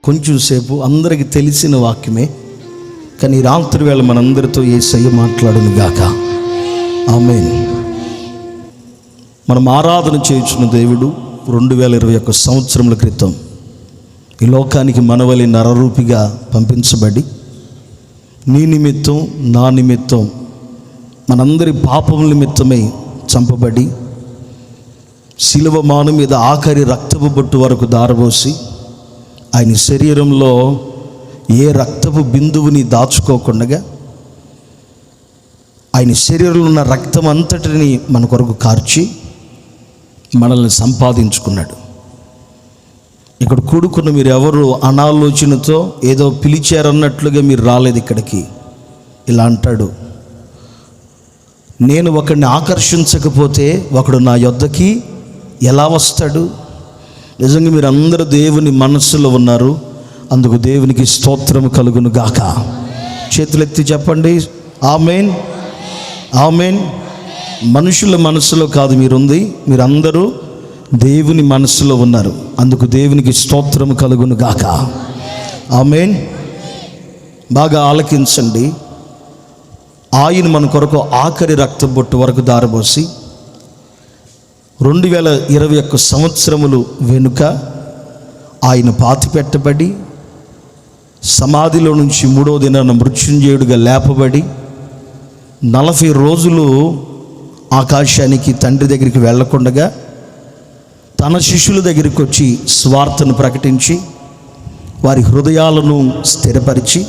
కొంచెం సేపు అందరికీ తెలిసిన వాక్యమే, కానీ రాత్రి వేళ మనందరితో యేసయ్య మాట్లాడును గాక. ఆమేన్. మనం ఆరాధన చేయుచున్న దేవుడు 2021 సంవత్సరముల క్రితం ఈ లోకానికి మనవలి నరరూపిగా పంపించబడి నీ నిమిత్తం నా నిమిత్తం మనందరి పాపముల నిమిత్తమై చంపబడి శిలువ మాను మీద ఆఖరి రక్తపు బొట్టు వరకు దారబోసి ఆయన శరీరంలో ఏ రక్తపు బిందువుని దాచుకోకుండా ఆయన శరీరంలో ఉన్న రక్తం అంతటిని మన కొరకు కార్చి మనల్ని సంపాదించుకున్నాడు. ఇక్కడ కూడుకున్న మీరు ఎవరు అనాలోచనతో ఏదో పిలిచారన్నట్లుగా మీరు రాలేదు ఇక్కడికి. ఇలా అంటాడు, నేను ఒకడిని ఆకర్షించకపోతే ఒకడు నా యొద్దకి ఎలా వస్తాడు? నిజంగా మీరు అందరూ దేవుని మనస్సులో ఉన్నారు, అందుకు దేవునికి స్తోత్రము కలుగును గాక. చేతులెత్తి చెప్పండి ఆమేన్, ఆమేన్. మనుషుల మనసులో కాదు మీరుంది, మీరందరూ దేవుని మనస్సులో ఉన్నారు, అందుకు దేవునికి స్తోత్రము కలుగును గాక. ఆమేన్. బాగా ఆలకించండి. ఆయన మన కొరకు ఆఖరి రక్తం బొట్టు వరకు దారబోసి 2021 సంవత్సరములు వెనుక ఆయన పాతిపెట్టబడి సమాధిలో నుంచి 3వ దినాన మృత్యుంజయుడిగా లేపబడి 40 రోజులు ఆకాశానికి తండ్రి దగ్గరికి వెళ్ళకుండగా తన శిష్యుల దగ్గరికి వచ్చి స్వార్థను ప్రకటించి వారి హృదయాలను స్థిరపరిచి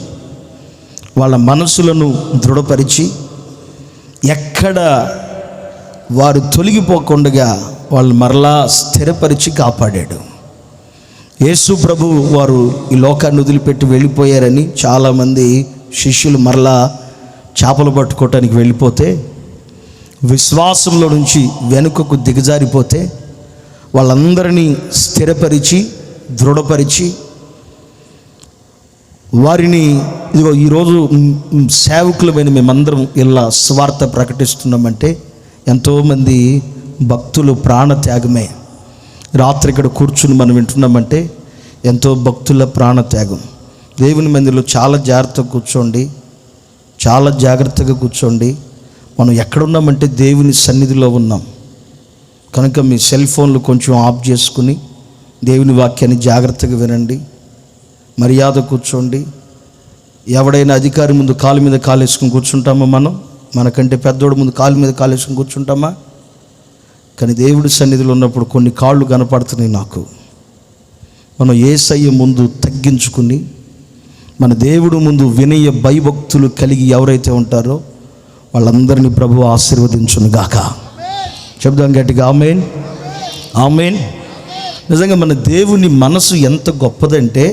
వాళ్ళ మనసులను దృఢపరిచి ఎక్కడ వారు తొలగిపోకుండా వాళ్ళు మరలా స్థిరపరిచి కాపాడాడు. యేసు ప్రభు వారు ఈ లోకాన్ని వదిలిపెట్టి వెళ్ళిపోయారని చాలామంది శిష్యులు మరలా చేపలు పట్టుకోవటానికి వెళ్ళిపోతే విశ్వాసంలో నుంచి వెనుకకు దిగజారిపోతే వాళ్ళందరినీ స్థిరపరిచి దృఢపరిచి వారిని ఇదిగో ఈరోజు సేవకులమైన మేమందరం ఇలా స్వార్థ ప్రకటిస్తున్నామంటే ఎంతోమంది భక్తులు ప్రాణత్యాగమే. రాత్రి ఇక్కడ కూర్చుని మనం వింటున్నామంటే ఎంతో భక్తుల ప్రాణత్యాగం. దేవుని మందిరంలో చాలా జాగ్రత్తగా కూర్చోండి, చాలా జాగ్రత్తగా కూర్చోండి. మనం ఎక్కడున్నామంటే దేవుని సన్నిధిలో ఉన్నాం కనుక మీ సెల్ ఫోన్లు కొంచెం ఆఫ్ చేసుకుని దేవుని వాక్యాన్ని జాగ్రత్తగా వినండి, మర్యాద కూర్చోండి. ఎవడైనా అధికారి ముందు కాలు మీద కాలు వేసుకుని కూర్చుంటామా? మనకంటే పెద్దోడు ముందు కాలు మీద కాలు వేసుకుని కూర్చుంటామా? కానీ దేవుడి సన్నిధిలో ఉన్నప్పుడు కొన్ని కాళ్ళు కనపడుతున్నాయి నాకు. మనం యేసయ్య ముందు తగ్గించుకుని మన దేవుడు ముందు వినయ భయభక్తులు కలిగి ఎవరైతే ఉంటారో వాళ్ళందరినీ ప్రభువు ఆశీర్వదించును గాక. చెప్దాం గట్టిగా ఆమేన్, ఆమేన్. నిజంగా మన దేవుని మనసు ఎంత గొప్పదంటే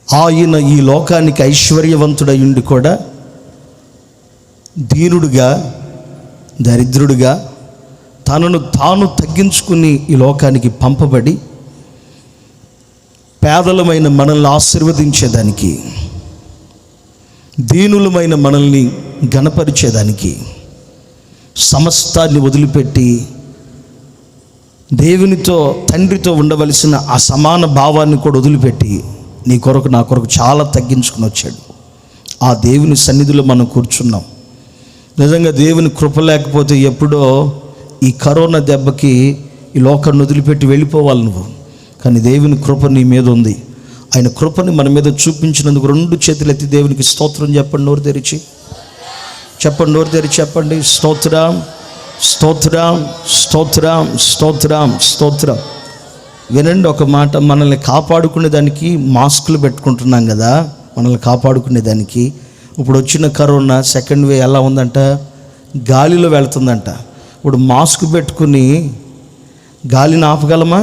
ఆయన ఈ లోకానికి ఐశ్వర్యవంతుడై ఉండి కూడా దీనుడుగా దరిద్రుడిగా తనను తాను తగ్గించుకుని ఈ లోకానికి పంపబడి పేదలమైన మనల్ని ఆశీర్వదించేదానికి, దీనులమైన మనల్ని ఘనపరిచేదానికి సమస్తాన్ని వదిలిపెట్టి దేవునితో తండ్రితో ఉండవలసిన ఆ సమాన భావాన్ని కూడా వదిలిపెట్టి నీ కొరకు నా కొరకు చాలా తగ్గించుకుని వచ్చాడు. ఆ దేవుని సన్నిధిలో మనం కూర్చున్నాం. నిజంగా దేవుని కృప లేకపోతే ఎప్పుడో ఈ కరోనా దెబ్బకి ఈ లోకాన్ని వదిలిపెట్టి వెళ్ళిపోవాలి నువ్వు. కానీ దేవుని కృప నీ మీద ఉంది. ఆయన కృపని మన మీద చూపించినందుకు 2 చేతులు ఎత్తి దేవునికి స్తోత్రం చెప్పండి. నోరు తెరిచి చెప్పండి, నోరు తెరిచి చెప్పండి. స్తోత్రం, స్తోత్రం, స్తోత్రం, స్తోత్రం, స్తోత్రం. వినండి ఒక మాట, మనల్ని కాపాడుకునే దానికి మాస్కులు పెట్టుకుంటున్నాం కదా, మనల్ని కాపాడుకునే దానికి. ఇప్పుడు వచ్చిన కరోనా సెకండ్ వే ఎలా ఉందంట? గాలిలో వెళుతుందంట. ఇప్పుడు మాస్క్ పెట్టుకుని గాలిని ఆపగలమా?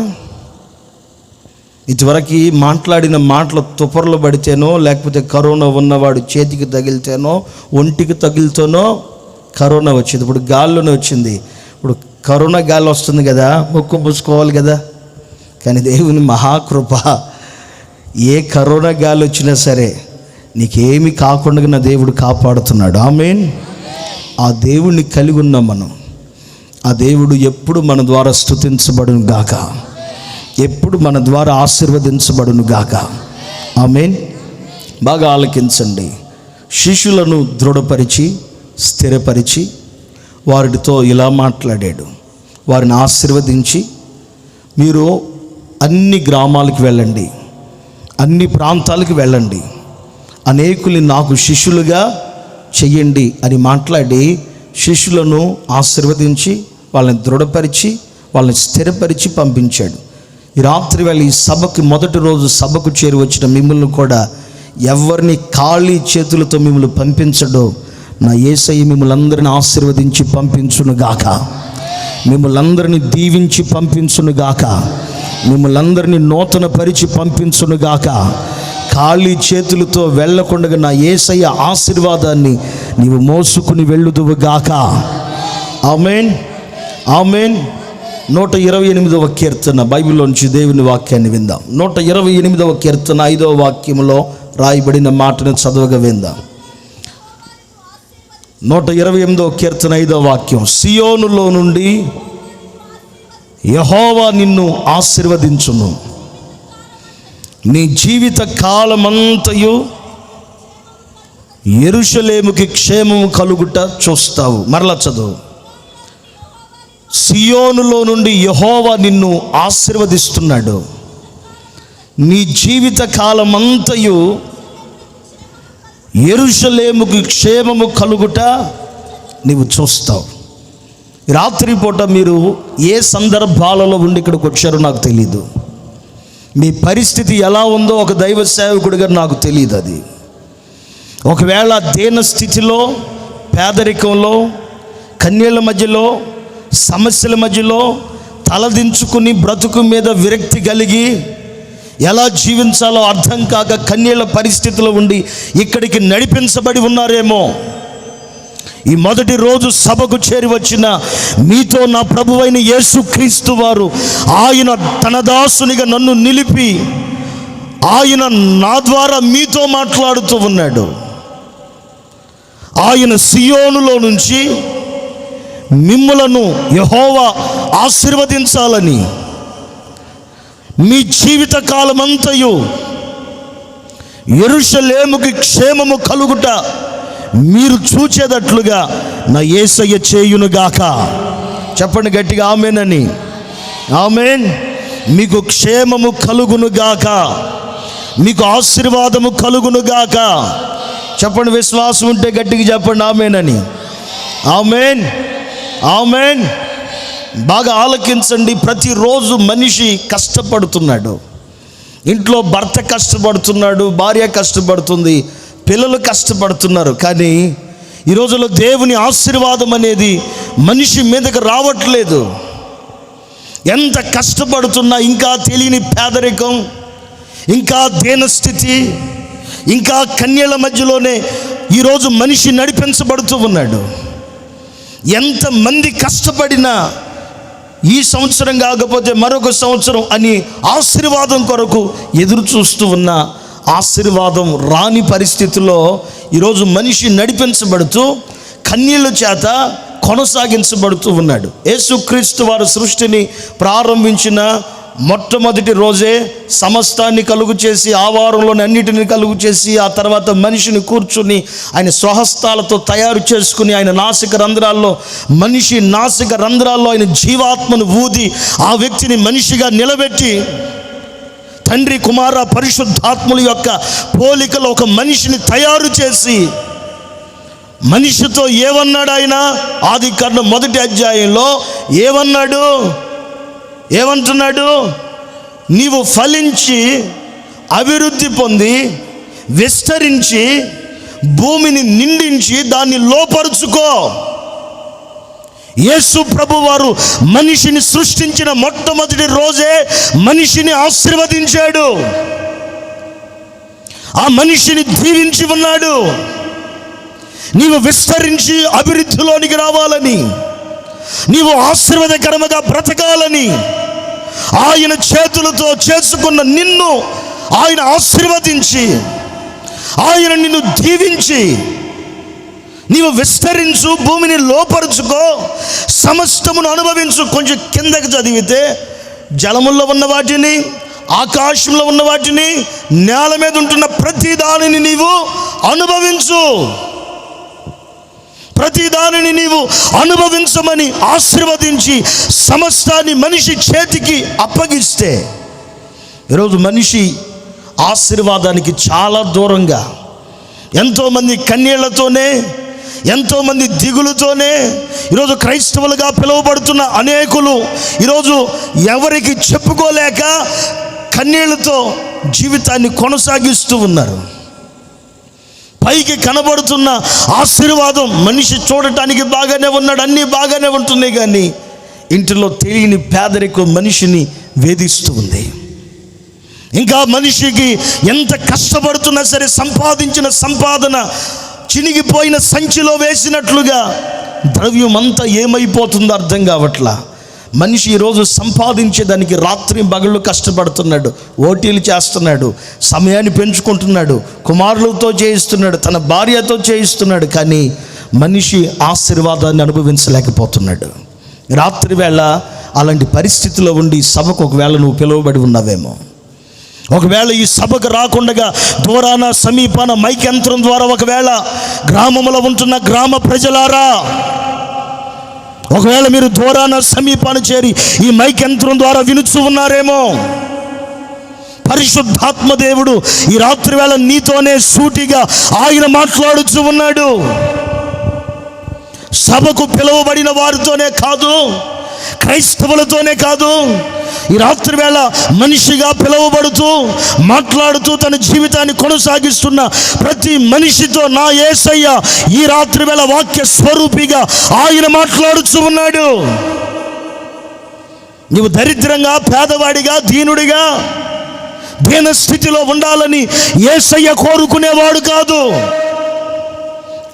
ఇదివరకు మాట్లాడిన మాటలు తుపర్లు పడితేనో లేకపోతే కరోనా ఉన్నవాడు చేతికి తగిలితేనో ఒంటికి తగిలితేనో కరోనా వచ్చింది. ఇప్పుడు గాల్లోనే వచ్చింది. ఇప్పుడు కరోనా గాలి వస్తుంది కదా, ముక్కు పూసుకోవాలి కదా. కానీ దేవుని మహాకృప, ఏ కరోనా గాలి వచ్చినా సరే నీకేమి కాకుండా నా దేవుడు కాపాడుతున్నాడు. ఆమేన్. ఆ దేవుడిని కలిగి ఉన్నాం మనం. ఆ దేవుడు ఎప్పుడు మన ద్వారా స్తుతించబడును గాక. ఎప్పుడు మన ద్వారా ఆశీర్వదించబడును గాక. ఆమేన్. బాగా ఆలకించండి. శిష్యులను దృఢపరిచి స్థిరపరిచి వారితో ఇలా మాట్లాడాడు. వారిని ఆశీర్వదించి, మీరు అన్ని గ్రామాలకు వెళ్ళండి, అన్ని ప్రాంతాలకు వెళ్ళండి, అనేకుల్ని నాకు శిష్యులుగా చెయ్యండి అని మాట్లాడి శిష్యులను ఆశీర్వదించి వాళ్ళని దృఢపరిచి వాళ్ళని స్థిరపరిచి పంపించాడు. ఈ రాత్రి వేళ ఈ సభకి మొదటి రోజు సభకు చేరి వచ్చిన మిమ్మల్ని కూడా ఎవరిని ఖాళీ చేతులతో మిమ్మల్ని పంపించడో నా యేసయ్య మిమ్మల్ని అందరిని ఆశీర్వదించి పంపించునుగాక, మిమ్మల్ని అందరినీ దీవించి పంపించునుగాక, మిమ్మల్ని అందరినీ నూతన పరిచి పంపించునుగాక. ఖాళీ చేతులతో వెళ్ళకుండా నా యేసయ్య ఆశీర్వాదాన్ని నీవు మోసుకుని వెళ్ళుదువుగాక. ఆమేన్, ఆమేన్. 128వ కీర్తన బైబిల్లోంచి దేవుని వాక్యాన్ని విందాం. 128వ కీర్తన 5వ వాక్యములో రాయబడిన మాటను చదవగా విందాం. 128వ కీర్తన 5వ వాక్యం. సియోనులో నుండి యెహోవా నిన్ను ఆశీర్వదించును, నీ జీవిత కాలమంతయు యెరూషలేముకి క్షేమము కలుగుట చూస్తావు. మరలా చదువు. సియోనులో నుండి యెహోవా నిన్ను ఆశీర్వదిస్తున్నాడు, నీ జీవిత కాలమంతయు యెరూషలేముకి క్షేమము కలుగుట నీవు చూస్తావు. రాత్రిపూట మీరు ఏ సందర్భాలలో ఉండి ఇక్కడికి వచ్చారో నాకు తెలీదు. మీ పరిస్థితి ఎలా ఉందో ఒక దైవ సేవకుడిగా నాకు తెలియదు. అది ఒకవేళ దీన స్థితిలో, పేదరికంలో, కన్యల మధ్యలో, సమస్యల మధ్యలో తలదించుకుని బ్రతుకు మీద విరక్తి కలిగి ఎలా జీవించాలో అర్థం కాక కన్యల పరిస్థితిలో ఉండి ఇక్కడికి నడిపించబడి ఉన్నారేమో. ఈ మొదటి రోజు సభకు చేరి వచ్చిన మీతో నా ప్రభువైన యేసుక్రీస్తు వారు ఆయన తన దాసునిగా నన్ను నిలిపి ఆయన నా ద్వారా మీతో మాట్లాడుతూ ఉన్నాడు. ఆయన సియోనులో నుంచి మిమ్ములను యెహోవా ఆశీర్వదించాలని, మీ జీవిత కాలమంతయు యెరూషలేముకి క్షేమము కలుగుట మీరు చూచేటట్లుగా నా యేసయ్య చేయునుగాక. చెప్పండి గట్టిగా ఆమేన్ అని. ఆమేన్. మీకు క్షేమము కలుగునుగాక, మీకు ఆశీర్వాదము కలుగునుగాక. చెప్పండి, విశ్వాసం ఉంటే గట్టిగా చెప్పండి ఆమేన్ అని. ఆమేన్, ఆమేన్. బాగా ఆలకించండి. ప్రతిరోజు మనిషి కష్టపడుతున్నాడు. ఇంట్లో భర్త కష్టపడుతున్నాడు, భార్య కష్టపడుతుంది, పిల్లలు కష్టపడుతున్నారు. కానీ ఈ రోజుల్లో దేవుని ఆశీర్వాదం అనేది మనిషి మీదకి రావట్లేదు. ఎంత కష్టపడుతున్నా ఇంకా తెలియని పేదరికం, ఇంకా దీనస్థితి, ఇంకా కన్యల మధ్యలోనే ఈరోజు మనిషి నడిపించబడుతూ ఉన్నాడు. ఎంతమంది కష్టపడినా ఈ సంవత్సరం కాకపోతే మరొక సంవత్సరం అని ఆశీర్వాదం కొరకు ఎదురు చూస్తూ ఉన్న ఆశీర్వాదం రాని పరిస్థితుల్లో ఈరోజు మనిషి నడిపించబడుతూ కన్నీళ్ళ చేత కొనసాగించబడుతూ ఉన్నాడు. యేసుక్రీస్తు వారు సృష్టిని ప్రారంభించిన మొట్టమొదటి రోజే సమస్తాన్ని కలుగు చేసి, ఆ వారంలోని అన్నిటిని కలుగు చేసి, ఆ తర్వాత మనిషిని కూర్చుని ఆయన స్వహస్తాలతో తయారు చేసుకుని ఆయన నాసిక రంధ్రాల్లో, మనిషి నాసిక రంధ్రాల్లో ఆయన జీవాత్మను ఊది ఆ వ్యక్తిని మనిషిగా నిలబెట్టి తండ్రి, కుమార, పరిశుద్ధాత్ముల యొక్క పోలికలో ఒక మనిషిని తయారు చేసి మనిషితో ఏమన్నాడు ఆయన? ఆదికాండం 1వ అధ్యాయంలో ఏమన్నాడు? ఏమంటున్నాడు? నీవు ఫలించి అభివృద్ధి పొంది విస్తరించి భూమిని నిండించి దాన్ని లోపరుచుకో. యేసు ప్రభు వారు మనిషిని సృష్టించిన మొట్టమొదటి రోజే మనిషిని ఆశీర్వదించాడు. ఆ మనిషిని దీవించి ఉన్నాడు. నీవు విస్తరించి అభివృద్ధిలోనికి రావాలని, నీవు ఆశీర్వాదకరముగా బ్రతకాలని ఆయన చేతులతో చేసుకున్న నిన్ను ఆయన ఆశీర్వదించి, ఆయన నిన్ను దీవించి, నీవు విస్తరించు, భూమిని లోపరుచుకో, సమస్తమును అనుభవించు. కొంచెం కిందకి చదివితే జలముల్లో ఉన్న వాటిని, ఆకాశంలో ఉన్న వాటిని, నేల మీద ఉంటున్న ప్రతి దానిని నీవు అనుభవించు. ప్రతి దానిని నీవు అనుభవించమని ఆశీర్వదించి సమస్తాన్ని మనిషి చేతికి అప్పగిస్తే, ఈరోజు మనిషి ఆశీర్వాదానికి చాలా దూరంగా, ఎంతోమంది కన్నీళ్లతోనే, ఎంతోమంది దిగులుతోనే ఈరోజు క్రైస్తవులుగా పిలువబడుతున్న అనేకులు ఈరోజు ఎవరికి చెప్పుకోలేక కన్నీళ్లతో జీవితాన్ని కొనసాగిస్తూ ఉన్నారు. పైకి కనబడుతున్న ఆశీర్వాదం మనిషి చూడటానికి బాగానే ఉన్నాడు, అన్నీ బాగానే ఉంటున్నాయి, కానీ ఇంటిలో తెలియని పేదరికం మనిషిని వేధిస్తూ ఉంది. ఇంకా మనిషికి ఎంత కష్టపడుతున్నా సరే సంపాదించిన సంపాదన చినిగిపోయిన సంచిలో వేసినట్లుగా ద్రవ్యం అంతా ఏమైపోతుందో అర్థం కావట్లా. మనిషి ఈరోజు సంపాదించేదానికి రాత్రి పగళ్ళు కష్టపడుతున్నాడు, ఓటీలు చేస్తున్నాడు, సమయాన్ని పెంచుకుంటున్నాడు, కుమారులతో చేయిస్తున్నాడు, తన భార్యతో చేయిస్తున్నాడు, కానీ మనిషి ఆశీర్వాదాన్ని అనుభవించలేకపోతున్నాడు. రాత్రి వేళ అలాంటి పరిస్థితిలో ఉండి సభకు ఒకవేళ నువ్వు పిలువబడి ఉన్నావేమో, ఒకవేళ ఈ సభకు రాకుండా దూరాన సమీపాన మైక్ యంత్రం ద్వారా ఒకవేళ గ్రామంలో ఉంటున్న గ్రామ ప్రజలారా, ఒకవేళ మీరు దూరాన సమీపాన చేరి ఈ మైక్ యంత్రం ద్వారా వినుచు ఉన్నారేమో, పరిశుద్ధాత్మ దేవుడు ఈ రాత్రి వేళ నీతోనే సూటిగా ఆయన మాట్లాడుచూ ఉన్నాడు. సభకు పిలువబడిన వారితోనే కాదు, క్రైస్తవులతోనే కాదు, ఈ రాత్రి వేళ మనిషిగా పిలువబడుతూ మాట్లాడుతూ తన జీవితాన్ని కొనసాగిస్తున్న ప్రతి మనిషితో నా యేసయ్య ఈ రాత్రి వేళ వాక్య స్వరూపిగా ఆయన మాట్లాడుతూ ఉన్నాడు. నీవు దరిద్రంగా, పేదవాడిగా, దీనుడిగా, దీన స్థితిలో ఉండాలని యేసయ్య కోరుకునేవాడు కాదు.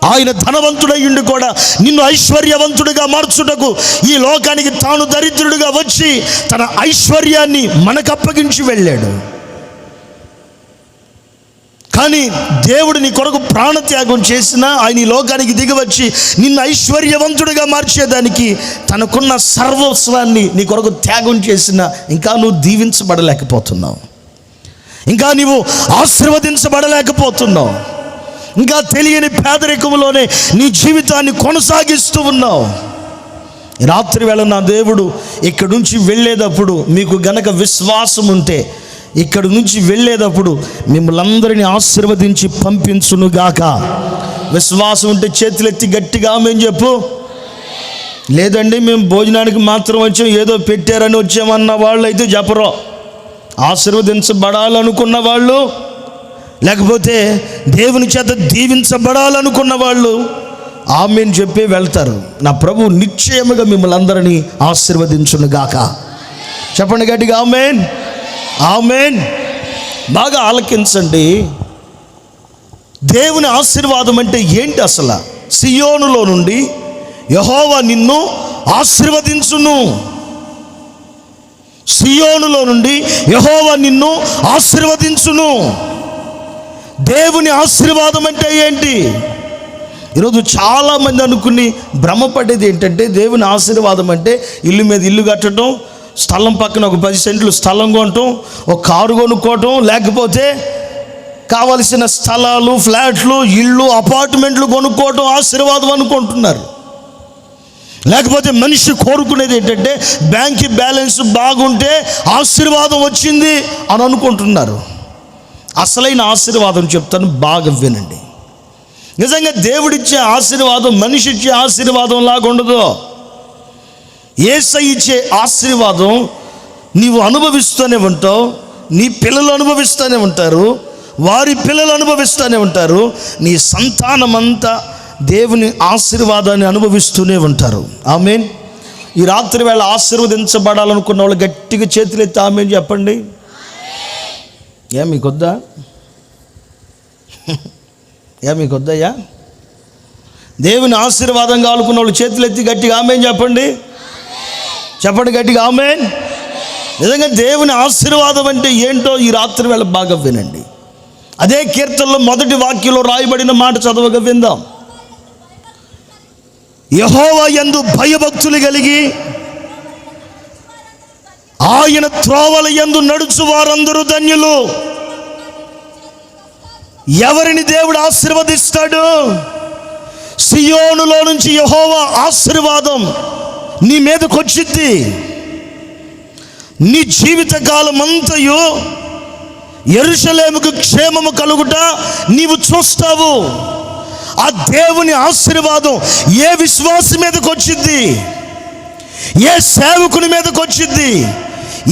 ఆయన ధనవంతుడయ్యుండి కూడా నిన్ను ఐశ్వర్యవంతుడిగా మార్చుటకు ఈ లోకానికి తాను దరిద్రుడిగా వచ్చి తన ఐశ్వర్యాన్ని మనకు అప్పగించి వెళ్ళాడు. కానీ దేవుడు నీ కొరకు ప్రాణత్యాగం చేసినా ఆయన ఈ లోకానికి దిగివచ్చి నిన్ను ఐశ్వర్యవంతుడిగా మార్చేదానికి తనకున్న సర్వస్వాన్ని నీ కొరకు త్యాగం చేసినా ఇంకా నువ్వు దీవించబడలేకపోతున్నావు, ఇంకా నీవు ఆశీర్వదించబడలేకపోతున్నావు, ఇంకా తెలియని పేదరికంలోనే నీ జీవితాన్ని కొనసాగిస్తూ ఉన్నావు. రాత్రి వేళ నా దేవుడు ఇక్కడి నుంచి వెళ్ళేటప్పుడు మీకు గనక విశ్వాసం ఉంటే ఇక్కడి నుంచి వెళ్ళేటప్పుడు మిమ్మల్ని అందరినీ ఆశీర్వదించి పంపించునుగాక. విశ్వాసం ఉంటే చేతులెత్తి గట్టిగా ఆమేన్ చెప్పు. లేదండి మేము భోజనానికి మాత్రం వచ్చాం, ఏదో పెట్టారని వచ్చామన్న వాళ్ళు అయితే చెప్పరు. ఆశీర్వదించబడాలనుకున్న వాళ్ళు, లేకపోతే దేవుని చేత దీవించబడాలనుకున్న వాళ్ళు ఆమేన్ చెప్పి వెళ్తారు. నా ప్రభు నిశ్చయముగా మిమ్మల్ని అందరినీ ఆశీర్వదించునుగాక. చెప్పండి గట్టిగా ఆమేన్, ఆమేన్. బాగా ఆలకించండి. దేవుని ఆశీర్వాదం అంటే ఏంటి అసలు? సియోనులో నుండి యెహోవా నిన్ను ఆశీర్వదించును. సియోనులో నుండి యెహోవా నిన్ను ఆశీర్వదించును. దేవుని ఆశీర్వాదం అంటే ఏంటి? ఈరోజు చాలామంది అనుకుని భ్రమపడేది ఏంటంటే దేవుని ఆశీర్వాదం అంటే ఇల్లు మీద ఇల్లు కట్టడం, స్థలం పక్కన ఒక 10 సెంట్లు స్థలం కొనటం, ఒక కారు కొనుక్కోవటం, లేకపోతే కావలసిన స్థలాలు, ఫ్లాట్లు, ఇళ్ళు, అపార్ట్మెంట్లు కొనుక్కోవటం ఆశీర్వాదం అనుకుంటున్నారు. లేకపోతే మనిషి కోరుకునేది ఏంటంటే బ్యాంక్ బ్యాలెన్స్ బాగుంటే ఆశీర్వాదం వచ్చింది అని అనుకుంటున్నారు. అసలైన ఆశీర్వాదం చెప్తాను, బాగా వినండి. నిజంగా దేవుడిచ్చే ఆశీర్వాదం మనిషి ఇచ్చే ఆశీర్వాదం లాగా ఉండదు. యేసయ్య ఇచ్చే ఆశీర్వాదం నీవు అనుభవిస్తూనే ఉంటావు, నీ పిల్లలు అనుభవిస్తూనే ఉంటారు, వారి పిల్లలు అనుభవిస్తూనే ఉంటారు, నీ సంతానమంతా దేవుని ఆశీర్వాదాన్ని అనుభవిస్తూనే ఉంటారు. ఆమేన్. ఈ రాత్రి వేళ ఆశీర్వదించబడాలనుకున్న వాళ్ళు గట్టిగా చేతులెత్తి ఆమేన్ చెప్పండి. మీకొద్దా? మీకొద్దయ్యా? దేవుని ఆశీర్వాదం కావాలనుకున్న వాళ్ళు చేతులెత్తి గట్టిగా ఆమేన్ చెప్పండి. చెప్పండి గట్టిగా ఆమేన్. నిజంగా దేవుని ఆశీర్వాదం అంటే ఏంటో ఈ రాత్రి వేళ బాగా వినండి. అదే కీర్తనలో మొదటి వాక్యంలో రాయబడిన మాట చదవగా విందాం. యెహోవా యందు భయభక్తులు కలిగి ఆయన త్రోవల యందు నడుచు వారందరూ ధన్యులు. ఎవరిని దేవుడు ఆశీర్వదిస్తాడు? సియోనులో నుంచి యెహోవా ఆశీర్వాదం నీ మీదకి వచ్చింది. నీ జీవితకాలం అంతయు యెరూషలేముకు క్షేమము కలుగుట నీవు చూస్తావు. ఆ దేవుని ఆశీర్వాదం ఏ విశ్వాసి మీదకి వచ్చింది? ఏ సేవకుని మీదకి వచ్చింది?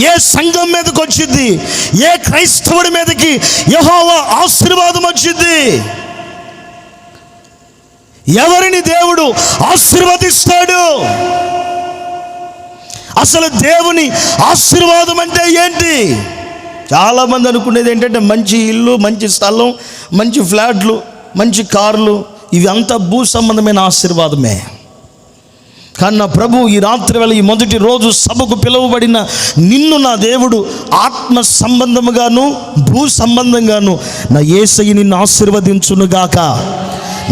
ఏ సంఘం మీదకి వచ్చింది? ఏ క్రైస్తవుడి మీదకి యెహోవా ఆశీర్వాదం వచ్చింది? ఎవరిని దేవుడు ఆశీర్వదిస్తాడు? అసలు దేవుని ఆశీర్వాదం అంటే ఏంటి? చాలామంది అనుకునేది ఏంటంటే మంచి ఇల్లు, మంచి స్థలం, మంచి ఫ్లాట్లు, మంచి కార్లు, ఇవి అంతా భూ సంబంధమైన ఆశీర్వాదమే. కానీ నా ప్రభు ఈ రాత్రి వేళ, ఈ మొదటి రోజు సభకు పిలువబడిన నిన్ను నా దేవుడు ఆత్మ సంబంధముగాను భూ సంబంధంగాను నా యేసయ్య నిన్ను ఆశీర్వదించునుగాక.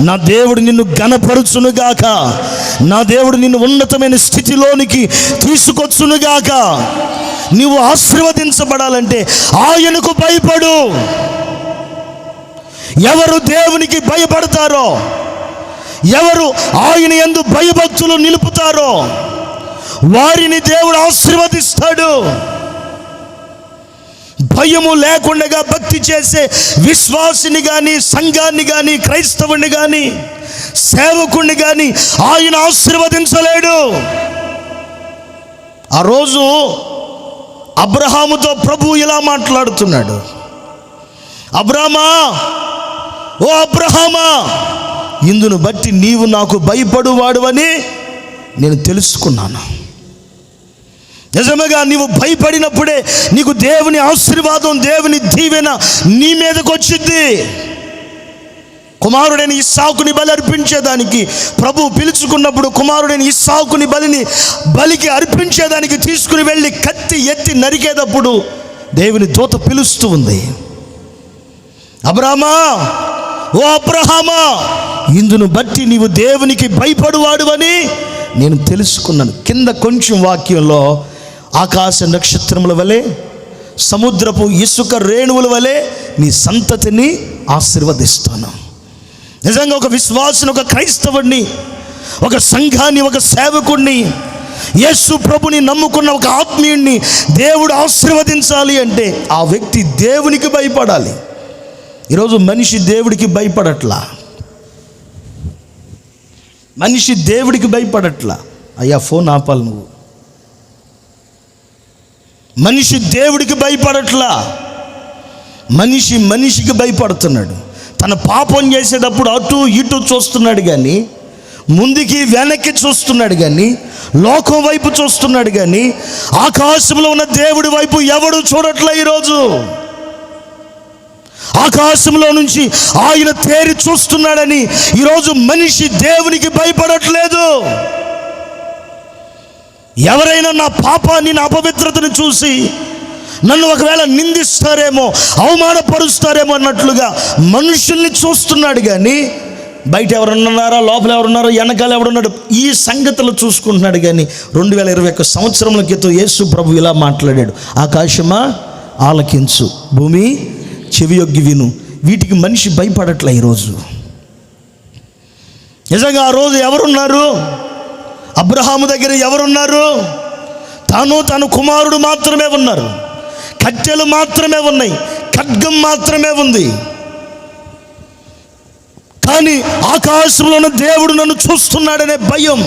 నా దేవుడు నిన్ను ఘనపరుచునుగాక. నా దేవుడు నిన్ను ఉన్నతమైన స్థితిలోనికి తీసుకొచ్చునుగాక. నీవు ఆశీర్వదించబడాలంటే ఆయనకు భయపడు. ఎవరు దేవునికి భయపడతారో, ఎవరు ఆయన యందు భయభక్తులు నిలుపుతారో వారిని దేవుడు ఆశీర్వదిస్తాడు. భయము లేకుండా భక్తి చేసే విశ్వాసిని కానీ, సంఘాన్ని కానీ, క్రైస్తవుని కానీ, సేవకుణ్ణి కానీ ఆయన ఆశీర్వదించలేడు. ఆ రోజు అబ్రహాముతో ప్రభు ఇలా మాట్లాడుతున్నాడు. అబ్రామా, ఓ అబ్రహామా, ఇందును బట్టి నీవు నాకు భయపడువాడువని నేను తెలుసుకున్నాను. నిజముగా నీవు భయపడినప్పుడే నీకు దేవుని ఆశీర్వాదం, దేవుని దీవెన నీ మీదకి వచ్చింది. కుమారుడైన ఇస్సాకుని బలి అర్పించేదానికి ప్రభు పిలుచుకున్నప్పుడు, కుమారుడైన ఇస్సాకుని బలికి అర్పించేదానికి తీసుకుని వెళ్ళి కత్తి ఎత్తి నరికేటప్పుడు దేవుని దూత పిలుస్తూ ఉంది. అబ్రామా, ఓ అబ్రహామా, ఇందును బట్టి నీవు దేవునికి భయపడువాడువని నేను తెలుసుకున్నాను. కింద కొంచెం వాక్యంలో ఆకాశ నక్షత్రముల వలె, సముద్రపు ఇసుక రేణువుల వలె నీ సంతతిని ఆశీర్వదిస్తాను. నిజంగా ఒక విశ్వాసిని, ఒక క్రైస్తవుడిని, ఒక సంఘాన్ని, ఒక సేవకుడిని, యేసు ప్రభుని నమ్ముకున్న ఒక ఆత్మీయుణ్ణి దేవుడు ఆశీర్వదించాలి అంటే ఆ వ్యక్తి దేవునికి భయపడాలి. ఈరోజు మనిషి దేవుడికి భయపడట్లా. మనిషి దేవుడికి భయపడట్లా. అయ్యా ఫోన్ ఆపాలి నువ్వు. మనిషి దేవుడికి భయపడట్లా. మనిషికి భయపడుతున్నాడు. తన పాపం చేసేటప్పుడు అటు ఇటు చూస్తున్నాడు కానీ, ముందుకి వెనక్కి చూస్తున్నాడు కానీ, లోకం వైపు చూస్తున్నాడు కానీ ఆకాశంలో ఉన్న దేవుడి వైపు ఎవడు చూడట్లే. ఈరోజు ఆకాశంలో నుంచి ఆయన తేరి చూస్తున్నాడని ఈరోజు మనిషి దేవునికి భయపడట్లేదు. ఎవరైనా నా పాపాన్ని, నా అపవిత్రతను చూసి నన్ను ఒకవేళ నిందిస్తారేమో, అవమానపరుస్తారేమో అన్నట్లుగా మనుషుల్ని చూస్తున్నాడు కానీ బయట ఎవరున్నారా, లోపల ఎవరున్నారో, వెనకాల ఎవడున్నాడు, ఈ సంగతులు చూసుకుంటున్నాడు కానీ 2021 సంవత్సరముల క్రితం యేసు ప్రభు ఇలా మాట్లాడాడు. ఆకాశమా ఆలకించు, భూమి చెవియొగ్గి విను. వీటికి మనిషి భయపడట్లే. ఈరోజు నిజంగా ఆ రోజు ఎవరున్నారు? అబ్రహాము దగ్గర ఎవరున్నారు? తన కుమారుడు మాత్రమే ఉన్నారు. కట్టెలు మాత్రమే ఉన్నాయి, ఖడ్గం మాత్రమే ఉంది. కానీ ఆకాశంలో ఉన్న దేవుడు నన్ను చూస్తున్నాడనే భయం,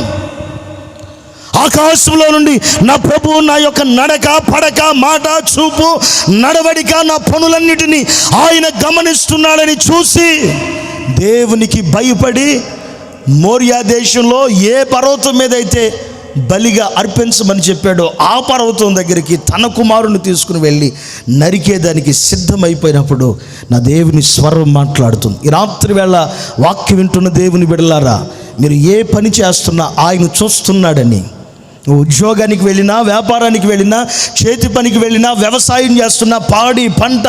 ఆకాశంలో నుండి నా ప్రభువు నా యొక్క నడక, పడక, మాట, చూపు, నడవడిక, నా పనులన్నిటినీ ఆయన గమనిస్తున్నాడని చూసి దేవునికి భయపడి మోరియా దేశంలో ఏ పర్వతం మీద అయితే బలిగా అర్పించమని చెప్పాడో ఆ పర్వతం దగ్గరికి తన కుమారుని తీసుకుని వెళ్ళి నరికేదానికి సిద్ధమైపోయినప్పుడు నా దేవుని స్వరం మాట్లాడుతుంది. ఈ రాత్రి వేళ వాక్యం వింటున్న దేవుని బిడ్డలారా, మీరు ఏ పని చేస్తున్నా ఆయన చూస్తున్నాడని. ఉద్యోగానికి వెళ్ళినా, వ్యాపారానికి వెళ్ళినా, చేతి పనికి వెళ్ళినా, వ్యవసాయం చేస్తున్నా, పాడి పంట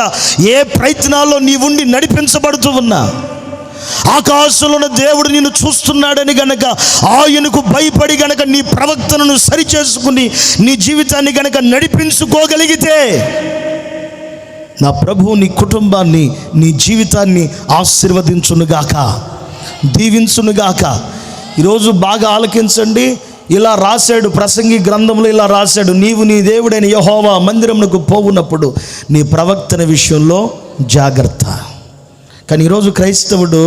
ఏ ప్రయత్నాల్లో నీవుండి నడిపించబడుతూ ఉన్నా ఆకాశంలో ఉన్న దేవుడు నిన్ను చూస్తున్నాడని గనక ఆయనకు భయపడి గనక నీ ప్రవర్తనను సరిచేసుకుని నీ జీవితాన్ని గనక నడిపించుకోగలిగితే నా ప్రభువు నీ కుటుంబాన్ని, నీ జీవితాన్ని ఆశీర్వదించునుగాక, దీవించునుగాక. ఈరోజు బాగా ఆలకించండి. ఇలా రాశాడు, ప్రసంగి గ్రంథంలో ఇలా రాశాడు, నీవు నీ దేవుడైన యెహోవా మందిరమునకు పోవునప్పుడు నీ ప్రవర్తన విషయంలో జాగ్రత్త. కానీ ఈరోజు క్రైస్తవుడు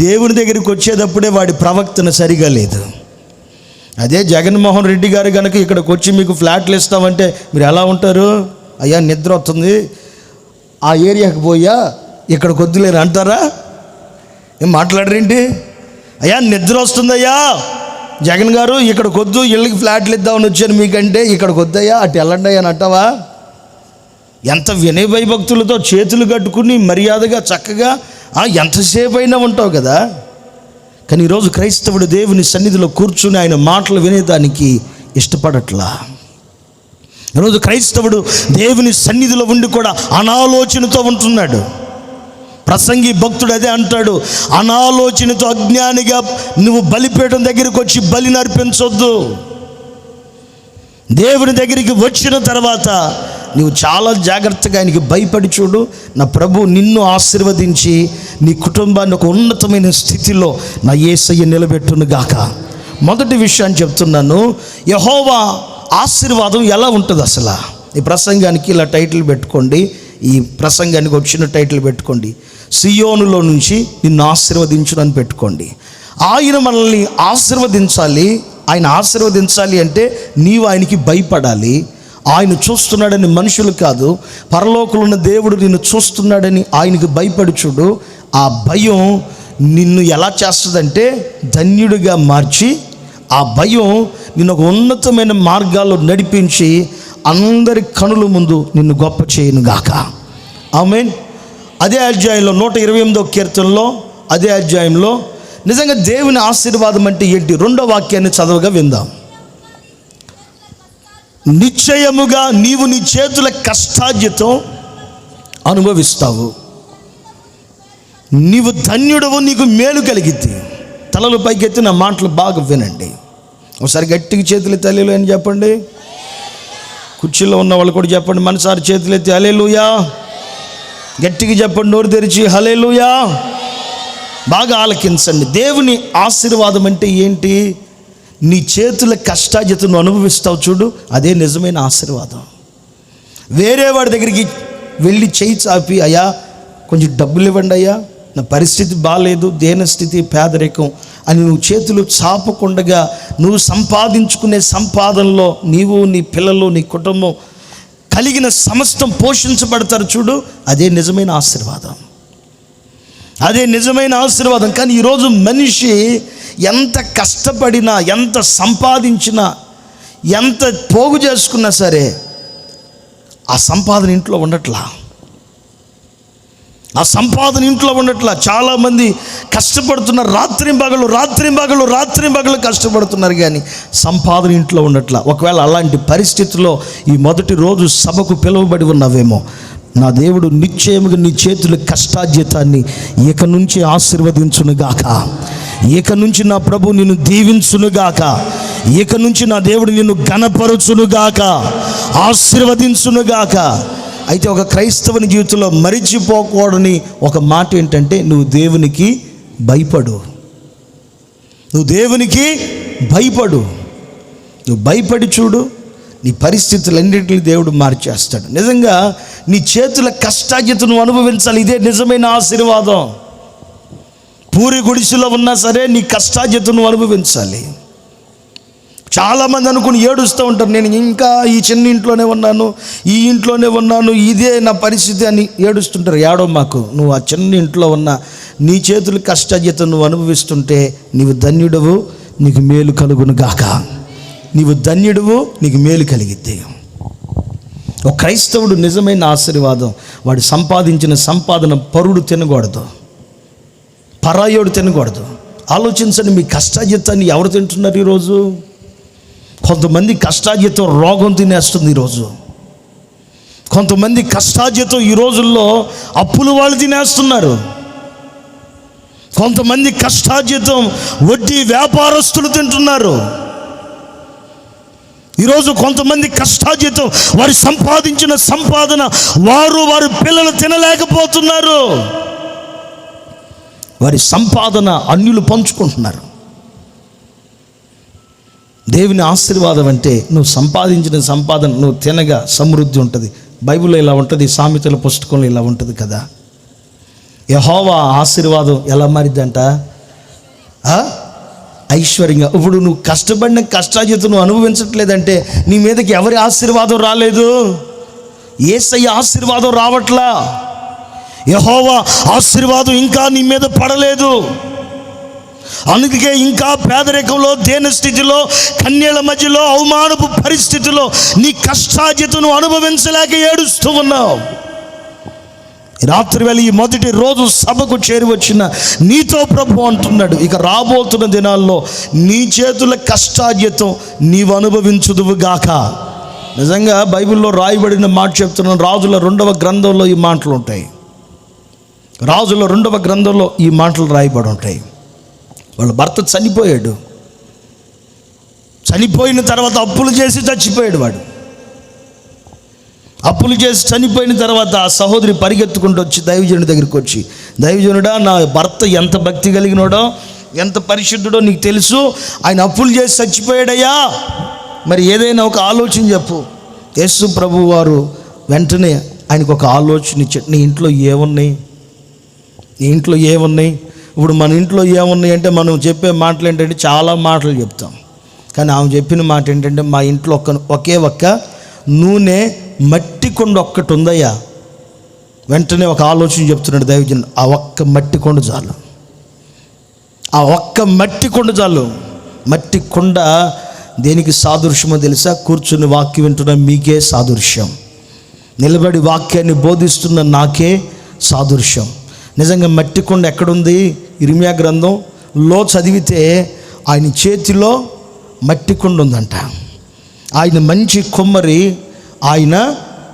దేవుని దగ్గరికి వచ్చేటప్పుడే వాడి ప్రవర్తన సరిగా లేదు. అదే జగన్మోహన్ రెడ్డి గారు కనుక ఇక్కడికి వచ్చి మీకు ఫ్లాట్లు ఇస్తామంటే మీరు ఎలా ఉంటారు? అయ్యా నిద్ర వస్తుంది, ఆ ఏరియాకి పోయా ఇక్కడికి వద్దులేరు అంటారా? ఏం మాట్లాడరేంటి? అయ్యా నిద్ర వస్తుందయ్యా జగన్ గారు, ఇక్కడికి వద్దు, ఇళ్ళకి ఫ్లాట్లు ఇద్దామని వచ్చాను మీకంటే ఇక్కడికి వద్దయ్యా అటు వెళ్ళండి అని అంటావా? ఎంత వినయ భయభక్తులతో చేతులు కట్టుకుని మర్యాదగా చక్కగా ఎంతసేపు అయినా ఉంటావు కదా. కానీ ఈరోజు క్రైస్తవుడు దేవుని సన్నిధిలో కూర్చుని ఆయన మాటలు వినేదానికి ఇష్టపడట్లా. ఈరోజు క్రైస్తవుడు దేవుని సన్నిధిలో ఉండి కూడా అనాలోచనతో ఉంటున్నాడు. ప్రసంగి భక్తుడు అదే అంటాడు, అనాలోచనతో అజ్ఞానిగా నువ్వు బలిపీఠం దగ్గరికి వచ్చి బలిని అర్పించొద్దు. దేవుని దగ్గరికి వచ్చిన తర్వాత నువ్వు చాలా జాగ్రత్తగా ఆయనకి భయపడి చూడు. నా ప్రభు నిన్ను ఆశీర్వదించి నీ కుటుంబాన్ని ఒక ఉన్నతమైన స్థితిలో నా యేసయ్య నిలబెట్టును గాక. మొదటి విషయాన్ని చెప్తున్నాను, యెహోవా ఆశీర్వాదం ఎలా ఉంటుంది అసలు? ఈ ప్రసంగానికి ఇలా టైటిల్ పెట్టుకోండి, ఈ ప్రసంగానికి వచ్చిన టైటిల్ పెట్టుకోండి, సియోనులో నుంచి నిన్ను ఆశీర్వదించునని పెట్టుకోండి. ఆయన మనల్ని ఆశీర్వదించాలి. ఆయన ఆశీర్వదించాలి అంటే నీవు ఆయనకి భయపడాలి. ఆయన చూస్తున్నాడని మనుషులు కాదు, పరలోకంలో ఉన్న దేవుడు నిన్ను చూస్తున్నాడని ఆయనకి భయపడి చూడు. ఆ భయం నిన్ను ఎలా చేస్తుందంటే ధన్యుడిగా మార్చి, ఆ భయం నిన్ను ఒక ఉన్నతమైన మార్గాల్లో నడిపించి అందరి కనుల ముందు నిన్ను గొప్ప చేయనుగాక. ఆమేన్. అదే అధ్యాయంలో 128వ కీర్తనలో అదే అధ్యాయంలో నిజంగా దేవుని ఆశీర్వాదం అంటే ఏంటి? 2వ వాక్యాన్ని చదవగా విందాం. నిశ్చయముగా నీవు నీ చేతుల కష్టార్జితం అనుభవిస్తావు, నీవు ధన్యుడవు, నీకు మేలు కలిగిద్ది. తలలు పైకెత్తి నా మాటలు బాగా వినండి. ఒకసారి గట్టిగా చేతులు తల్లిలు అని చెప్పండి. కుర్చీలో ఉన్న వాళ్ళు కూడా చెప్పండి, మనసారి చేతులు ఎత్తి హల్లెలూయా గట్టిగా చెప్పండి, నోరు తెరిచి హల్లెలూయా. బాగా ఆలకించండి. దేవుని ఆశీర్వాదం అంటే ఏంటి? నీ చేతుల కష్టార్జితం అనుభవిస్తావు చూడు, అదే నిజమైన ఆశీర్వాదం. వేరే వాడి దగ్గరికి వెళ్ళి చేయి చాపి, అయ్యా కొంచెం డబ్బులు ఇవ్వండి అయ్యా, నా పరిస్థితి బాగాలేదు, దేనస్థితి పేదరికం అని నువ్వు చేతులు చాపకుండగా నువ్వు సంపాదించుకునే సంపాదనలో నీవు, నీ పిల్లలు, నీ కుటుంబం కలిగిన సమస్తం పోషించబడతారు చూడు, అదే నిజమైన ఆశీర్వాదం. అదే నిజమైన ఆశీర్వాదం. కానీ ఈరోజు మనిషి ఎంత కష్టపడినా, ఎంత సంపాదించినా, ఎంత పోగు చేసుకున్నా సరే ఆ సంపాదన ఇంట్లో ఉండట్లా. ఆ సంపాదన ఇంట్లో ఉండట్లా. చాలామంది కష్టపడుతున్నారు, రాత్రి పగలు కష్టపడుతున్నారు, కానీ సంపాదన ఇంట్లో ఉండట్లా. ఒకవేళ అలాంటి పరిస్థితుల్లో ఈ మొదటి రోజు సభకు పిలువబడి ఉన్నావేమో, నా దేవుడు నిశ్చయముగా నీ చేతుల కష్టార్జితాన్ని ఇక నుంచి ఆశీర్వదించునుగాక. ఇక నుంచి నా ప్రభు నిన్ను దీవించునుగాక. ఇక నుంచి నా దేవుడు నిన్ను ఘనపరచునుగాక, ఆశీర్వదించునుగాక. అయితే ఒక క్రైస్తవుని జీవితంలో మరిచిపోకూడని ఒక మాట ఏంటంటే, నువ్వు దేవునికి భయపడు. నువ్వు దేవునికి భయపడు. నువ్వు భయపడి చూడు, నీ పరిస్థితులన్నింటినీ దేవుడు మార్చేస్తాడు. నిజంగా నీ చేతుల కష్టార్జితం నువ్వు అనుభవించాలి. ఇదే నిజమైన ఆశీర్వాదం. పూరి గుడిసెలో ఉన్నా సరే నీ కష్టార్జితం నువ్వు అనుభవించాలి. చాలామంది అనుకుని ఏడుస్తూ ఉంటారు, నేను ఇంకా ఈ చిన్న ఇంట్లోనే ఉన్నాను, ఈ ఇంట్లోనే ఉన్నాను, ఇదే నా పరిస్థితి అని ఏడుస్తుంటారు. ఏడో మాకు, నువ్వు ఆ చిన్న ఇంట్లో ఉన్న నీ చేతుల కష్టార్జితం నువ్వు అనుభవిస్తుంటే నీవు ధన్యుడవు, నీకు మేలు కలుగును గాక. నీవు ధన్యుడువు, నీకు మేలు కలిగిద్ది. ఒక క్రైస్తవుడు నిజమైన ఆశీర్వాదం, వాడు సంపాదించిన సంపాదన పరుడు తినకూడదు, పరాయోడు తినకూడదు. ఆలోచించండి, మీ కష్టార్జితాన్ని ఎవరు తింటున్నారు ఈరోజు? కొంతమంది కష్టార్జితం రోగం తినేస్తుంది ఈరోజు. కొంతమంది కష్టార్జితం ఈ రోజుల్లో అప్పులు వాళ్ళు తినేస్తున్నారు. కొంతమంది కష్టార్జితం వడ్డీ వ్యాపారస్తులు తింటున్నారు. ఈరోజు కొంతమంది కష్టార్జితం వారి సంపాదించిన సంపాదన వారి పిల్లలు తినలేకపోతున్నారు. వారి సంపాదన అన్యులు పంచుకుంటున్నారు. దేవుని ఆశీర్వాదం అంటే నువ్వు సంపాదించిన సంపాదన నువ్వు తినగా సమృద్ధి ఉంటుంది. బైబిల్లో ఇలా ఉంటుంది, సామెతల పుస్తకంలో ఇలా ఉంటుంది కదా. యెహోవా ఆశీర్వాదం ఎలా మారిద్దంట? ఐశ్వర్యంగా. ఇప్పుడు నువ్వు కష్టపడిన కష్టార్జితం నువ్వు అనుభవించట్లేదంటే నీ మీదకి ఎవరి ఆశీర్వాదం రాలేదు? యేసయ్య ఆశీర్వాదం రావట్లా. యెహోవా ఆశీర్వాదం ఇంకా నీ మీద పడలేదు. అందుకే ఇంకా పేదరికంలో, దీన స్థితిలో, కన్యల మధ్యలో, అవమానపు పరిస్థితిలో నీ కష్టార్జితను అనుభవించలేక ఏడుస్తూ ఉన్నావు. రాత్రి వేళ ఈ మొదటి రోజు సభకు చేరి వచ్చిన నీతో ప్రభు అంటున్నాడు, ఇక రాబోతున్న దినాల్లో నీ చేతుల కష్టార్జితం నీవు అనుభవించుదువుగాక. నిజంగా బైబిల్లో రాయబడిన మాట చెప్తున్నాను. రాజుల 2వ గ్రంథంలో ఈ మాటలు ఉంటాయి. రాజుల 2వ గ్రంథంలో ఈ మాటలు రాయబడి ఉంటాయి. వాళ్ళ భర్త చనిపోయాడు. చనిపోయిన తర్వాత అప్పులు చేసి చచ్చిపోయాడు వాడు. అప్పులు చేసి చనిపోయిన తర్వాత ఆ సహోదరి పరిగెత్తుకుంటూ వచ్చి దైవజనుడి దగ్గరికి వచ్చి, దైవజనుడా, నా భర్త ఎంత భక్తి కలిగినోడో, ఎంత పరిశుద్ధుడో నీకు తెలుసు. ఆయన అప్పులు చేసి చచ్చిపోయాడయ్యా, మరి ఏదైనా ఒక ఆలోచన చెప్పు. యేసు ప్రభు వారు వెంటనే ఆయనకు ఒక ఆలోచన ఇచ్చాడు. నీ ఇంట్లో ఏమున్నాయి? నీ ఇంట్లో ఏమున్నాయి? ఇప్పుడు మన ఇంట్లో ఏమున్నాయి అంటే మనం చెప్పే మాటలు ఏంటంటే చాలా మాటలు చెప్తాం. కానీ ఆమె చెప్పిన మాట ఏంటంటే, మా ఇంట్లో ఒకే ఒక్క నూనె మట్టి కొండ ఒక్కటి ఉందయ్యా. వెంటనే ఒక ఆలోచన చెప్తున్నాడు దైవజనుడు, ఆ ఒక్క మట్టి కొండ చాలు. ఆ ఒక్క మట్టి కొండ చాలు. మట్టి కొండ దేనికి సాదృశ్యమో తెలుసా? కూర్చుని వాక్యం వింటున్న మీకే సాదృశ్యం, నిలబడి వాక్యాన్ని బోధిస్తున్న నాకే సాదృశ్యం. నిజంగా మట్టి కొండ ఎక్కడుంది? ఇర్మియా గ్రంథంలో చదివితే ఆయన చేతిలో మట్టి కొండ ఉందంట. ఆయన మంచి కుమ్మరి, ఆయన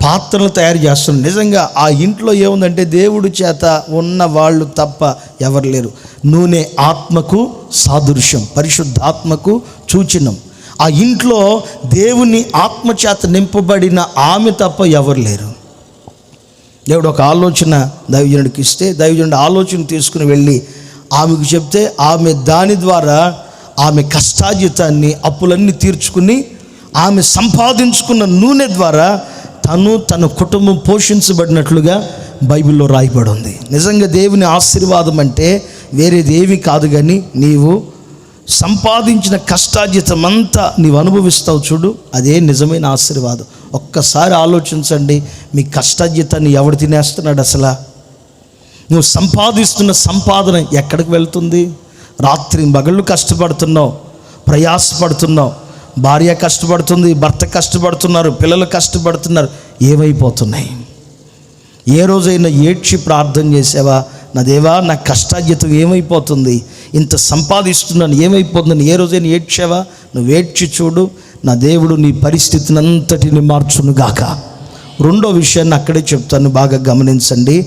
పాత్రలు తయారు చేస్తున్నారు. నిజంగా ఆ ఇంట్లో ఏముందంటే దేవుడి చేత ఉన్న వాళ్ళు తప్ప ఎవరు లేరు. నూనె ఆత్మకు సాదృశ్యం, పరిశుద్ధాత్మకు సూచనం. ఆ ఇంట్లో దేవుని ఆత్మచేత నింపబడిన ఆమె తప్ప ఎవరు లేరు. దేవుడు ఒక ఆలోచన దైవజనుడికి ఇస్తే దైవజనుడు ఆలోచన తీసుకుని వెళ్ళి ఆమెకు చెప్తే ఆమె దాని ద్వారా ఆమె కష్టార్జితాన్ని, అప్పులన్నీ తీర్చుకుని ఆమె సంపాదించుకున్న నూనె ద్వారా తన కుటుంబం పోషించబడినట్లుగా బైబిల్లో రాయబడి ఉంది. నిజంగా దేవుని ఆశీర్వాదం అంటే వేరేది ఏమీ కాదు, కానీ నీవు సంపాదించిన కష్టార్జితం అంతా నీవు అనుభవిస్తావు చూడు, అదే నిజమైన ఆశీర్వాదం. ఒక్కసారి ఆలోచించండి, మీ కష్టార్జితాన్ని ఎవడు తినేస్తున్నాడు అసలు? నువ్వు సంపాదిస్తున్న సంపాదన ఎక్కడికి వెళ్తుంది? రాత్రి మగళ్ళు కష్టపడుతున్నావు, ప్రయాసపడుతున్నావు, భార్య కష్టపడుతుంది, భర్త కష్టపడుతున్నారు, పిల్లలు కష్టపడుతున్నారు. ఏమైపోతున్నాయి? ఏ రోజైనా ఏడ్చి ప్రార్థన చేసావా? నా దేవా, నా కష్టార్జితం ఏమైపోతుంది? ఇంత సంపాదిస్తున్నాను, ఏమైపోతుందని ఏ రోజైనా ఏడ్చావా? నువ్వు ఏడ్చి చూడు, నా దేవుడు నీ పరిస్థితిని అంతటిని మార్చునుగాక. రెండో విషయాన్ని అక్కడే చెప్తాను, బాగా గమనించండి.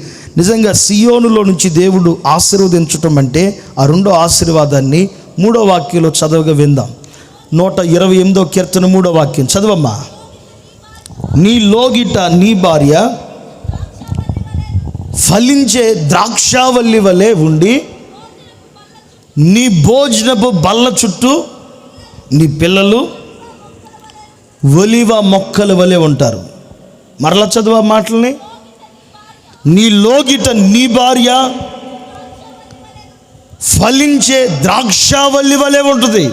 నిజంగా సియోనులో నుంచి దేవుడు ఆశీర్వదించటం అంటే ఆ రెండో ఆశీర్వాదాన్ని 3వ వాక్యంలో చదవగా విందాం. 128వ కీర్తన 3వ వాక్యం చదవమ్మా. నీ లోగిట నీ భార్య ఫలించే ద్రాక్షావల్లి వలె ఉండి, నీ భోజనపు బల్ల చుట్టూ నీ పిల్లలు ఒలివ మొక్కల వలె ఉంటారు. మరలా చదువు ఆ మాటల్ని. నీ లోగిట నీ భార్య ఫలించే ద్రాక్షావల్లి వలె ఉంటుంది,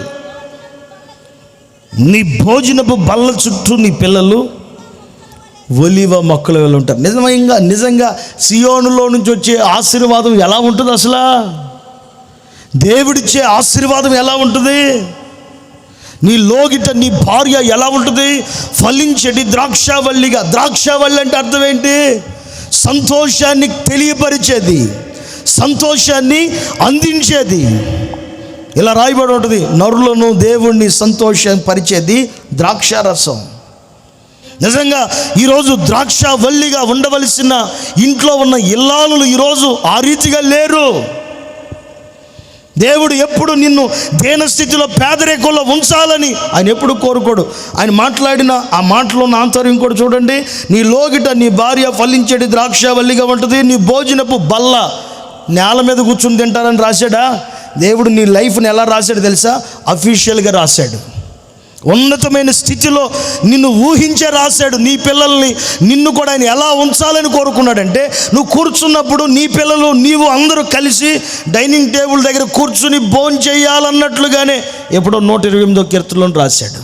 నీ భోజనపు బల్ల చుట్టూ నీ పిల్లలు ఒలివ మొక్కల వలె ఉంటారు. నిజంగా సియోనులో నుంచి వచ్చే ఆశీర్వాదం ఎలా ఉంటుంది అసలు? దేవుడిచ్చే ఆశీర్వాదం ఎలా ఉంటుంది? నీ లోగిట నీ భార్య ఎలా ఉంటుంది? ఫలించేది ద్రాక్షావల్లిగా. ద్రాక్షావల్లి అంటే అర్థం ఏంటి? సంతోషాన్ని తెలియపరిచేది, సంతోషాన్ని అందించేది. ఇలా రాయబడి ఉంటుంది, నరులను దేవుణ్ణి సంతోషం పరిచేది ద్రాక్షారసం. నిజంగా ఈరోజు ద్రాక్షావల్లిగా ఉండవలసిన ఇంట్లో ఉన్న ఇల్లాలు ఈరోజు ఆ రీతిగా లేరు. దేవుడు ఎప్పుడు నిన్ను దేనస్థితిలో పేదరికంలో ఉంచాలని ఆయన ఎప్పుడు కోరుకోడు. ఆయన మాట్లాడిన ఆ మాటలో ఉన్న ఆంతర్యం కూడా చూడండి. నీ లోగిట నీ భార్య ఫలించేటి ద్రాక్షవల్లిగా ఉంటుంది, నీ భోజనపు బల్ల నేల మీద కూర్చుని తింటారని రాశాడా? దేవుడు నీ లైఫ్ని ఎలా రాశాడు తెలుసా? అఫీషియల్గా రాశాడు. ఉన్నతమైన స్థితిలో నిన్ను ఊహించే రాశాడు. నీ పిల్లల్ని నిన్ను కూడా ఆయన ఎలా ఉంచాలని కోరుకున్నాడంటే, నువ్వు కూర్చున్నప్పుడు నీ పిల్లలు నీవు అందరూ కలిసి డైనింగ్ టేబుల్ దగ్గర కూర్చుని భోజనం చేయాలన్నట్లుగానే ఎప్పుడో 128వ కీర్తనలో రాశాడు.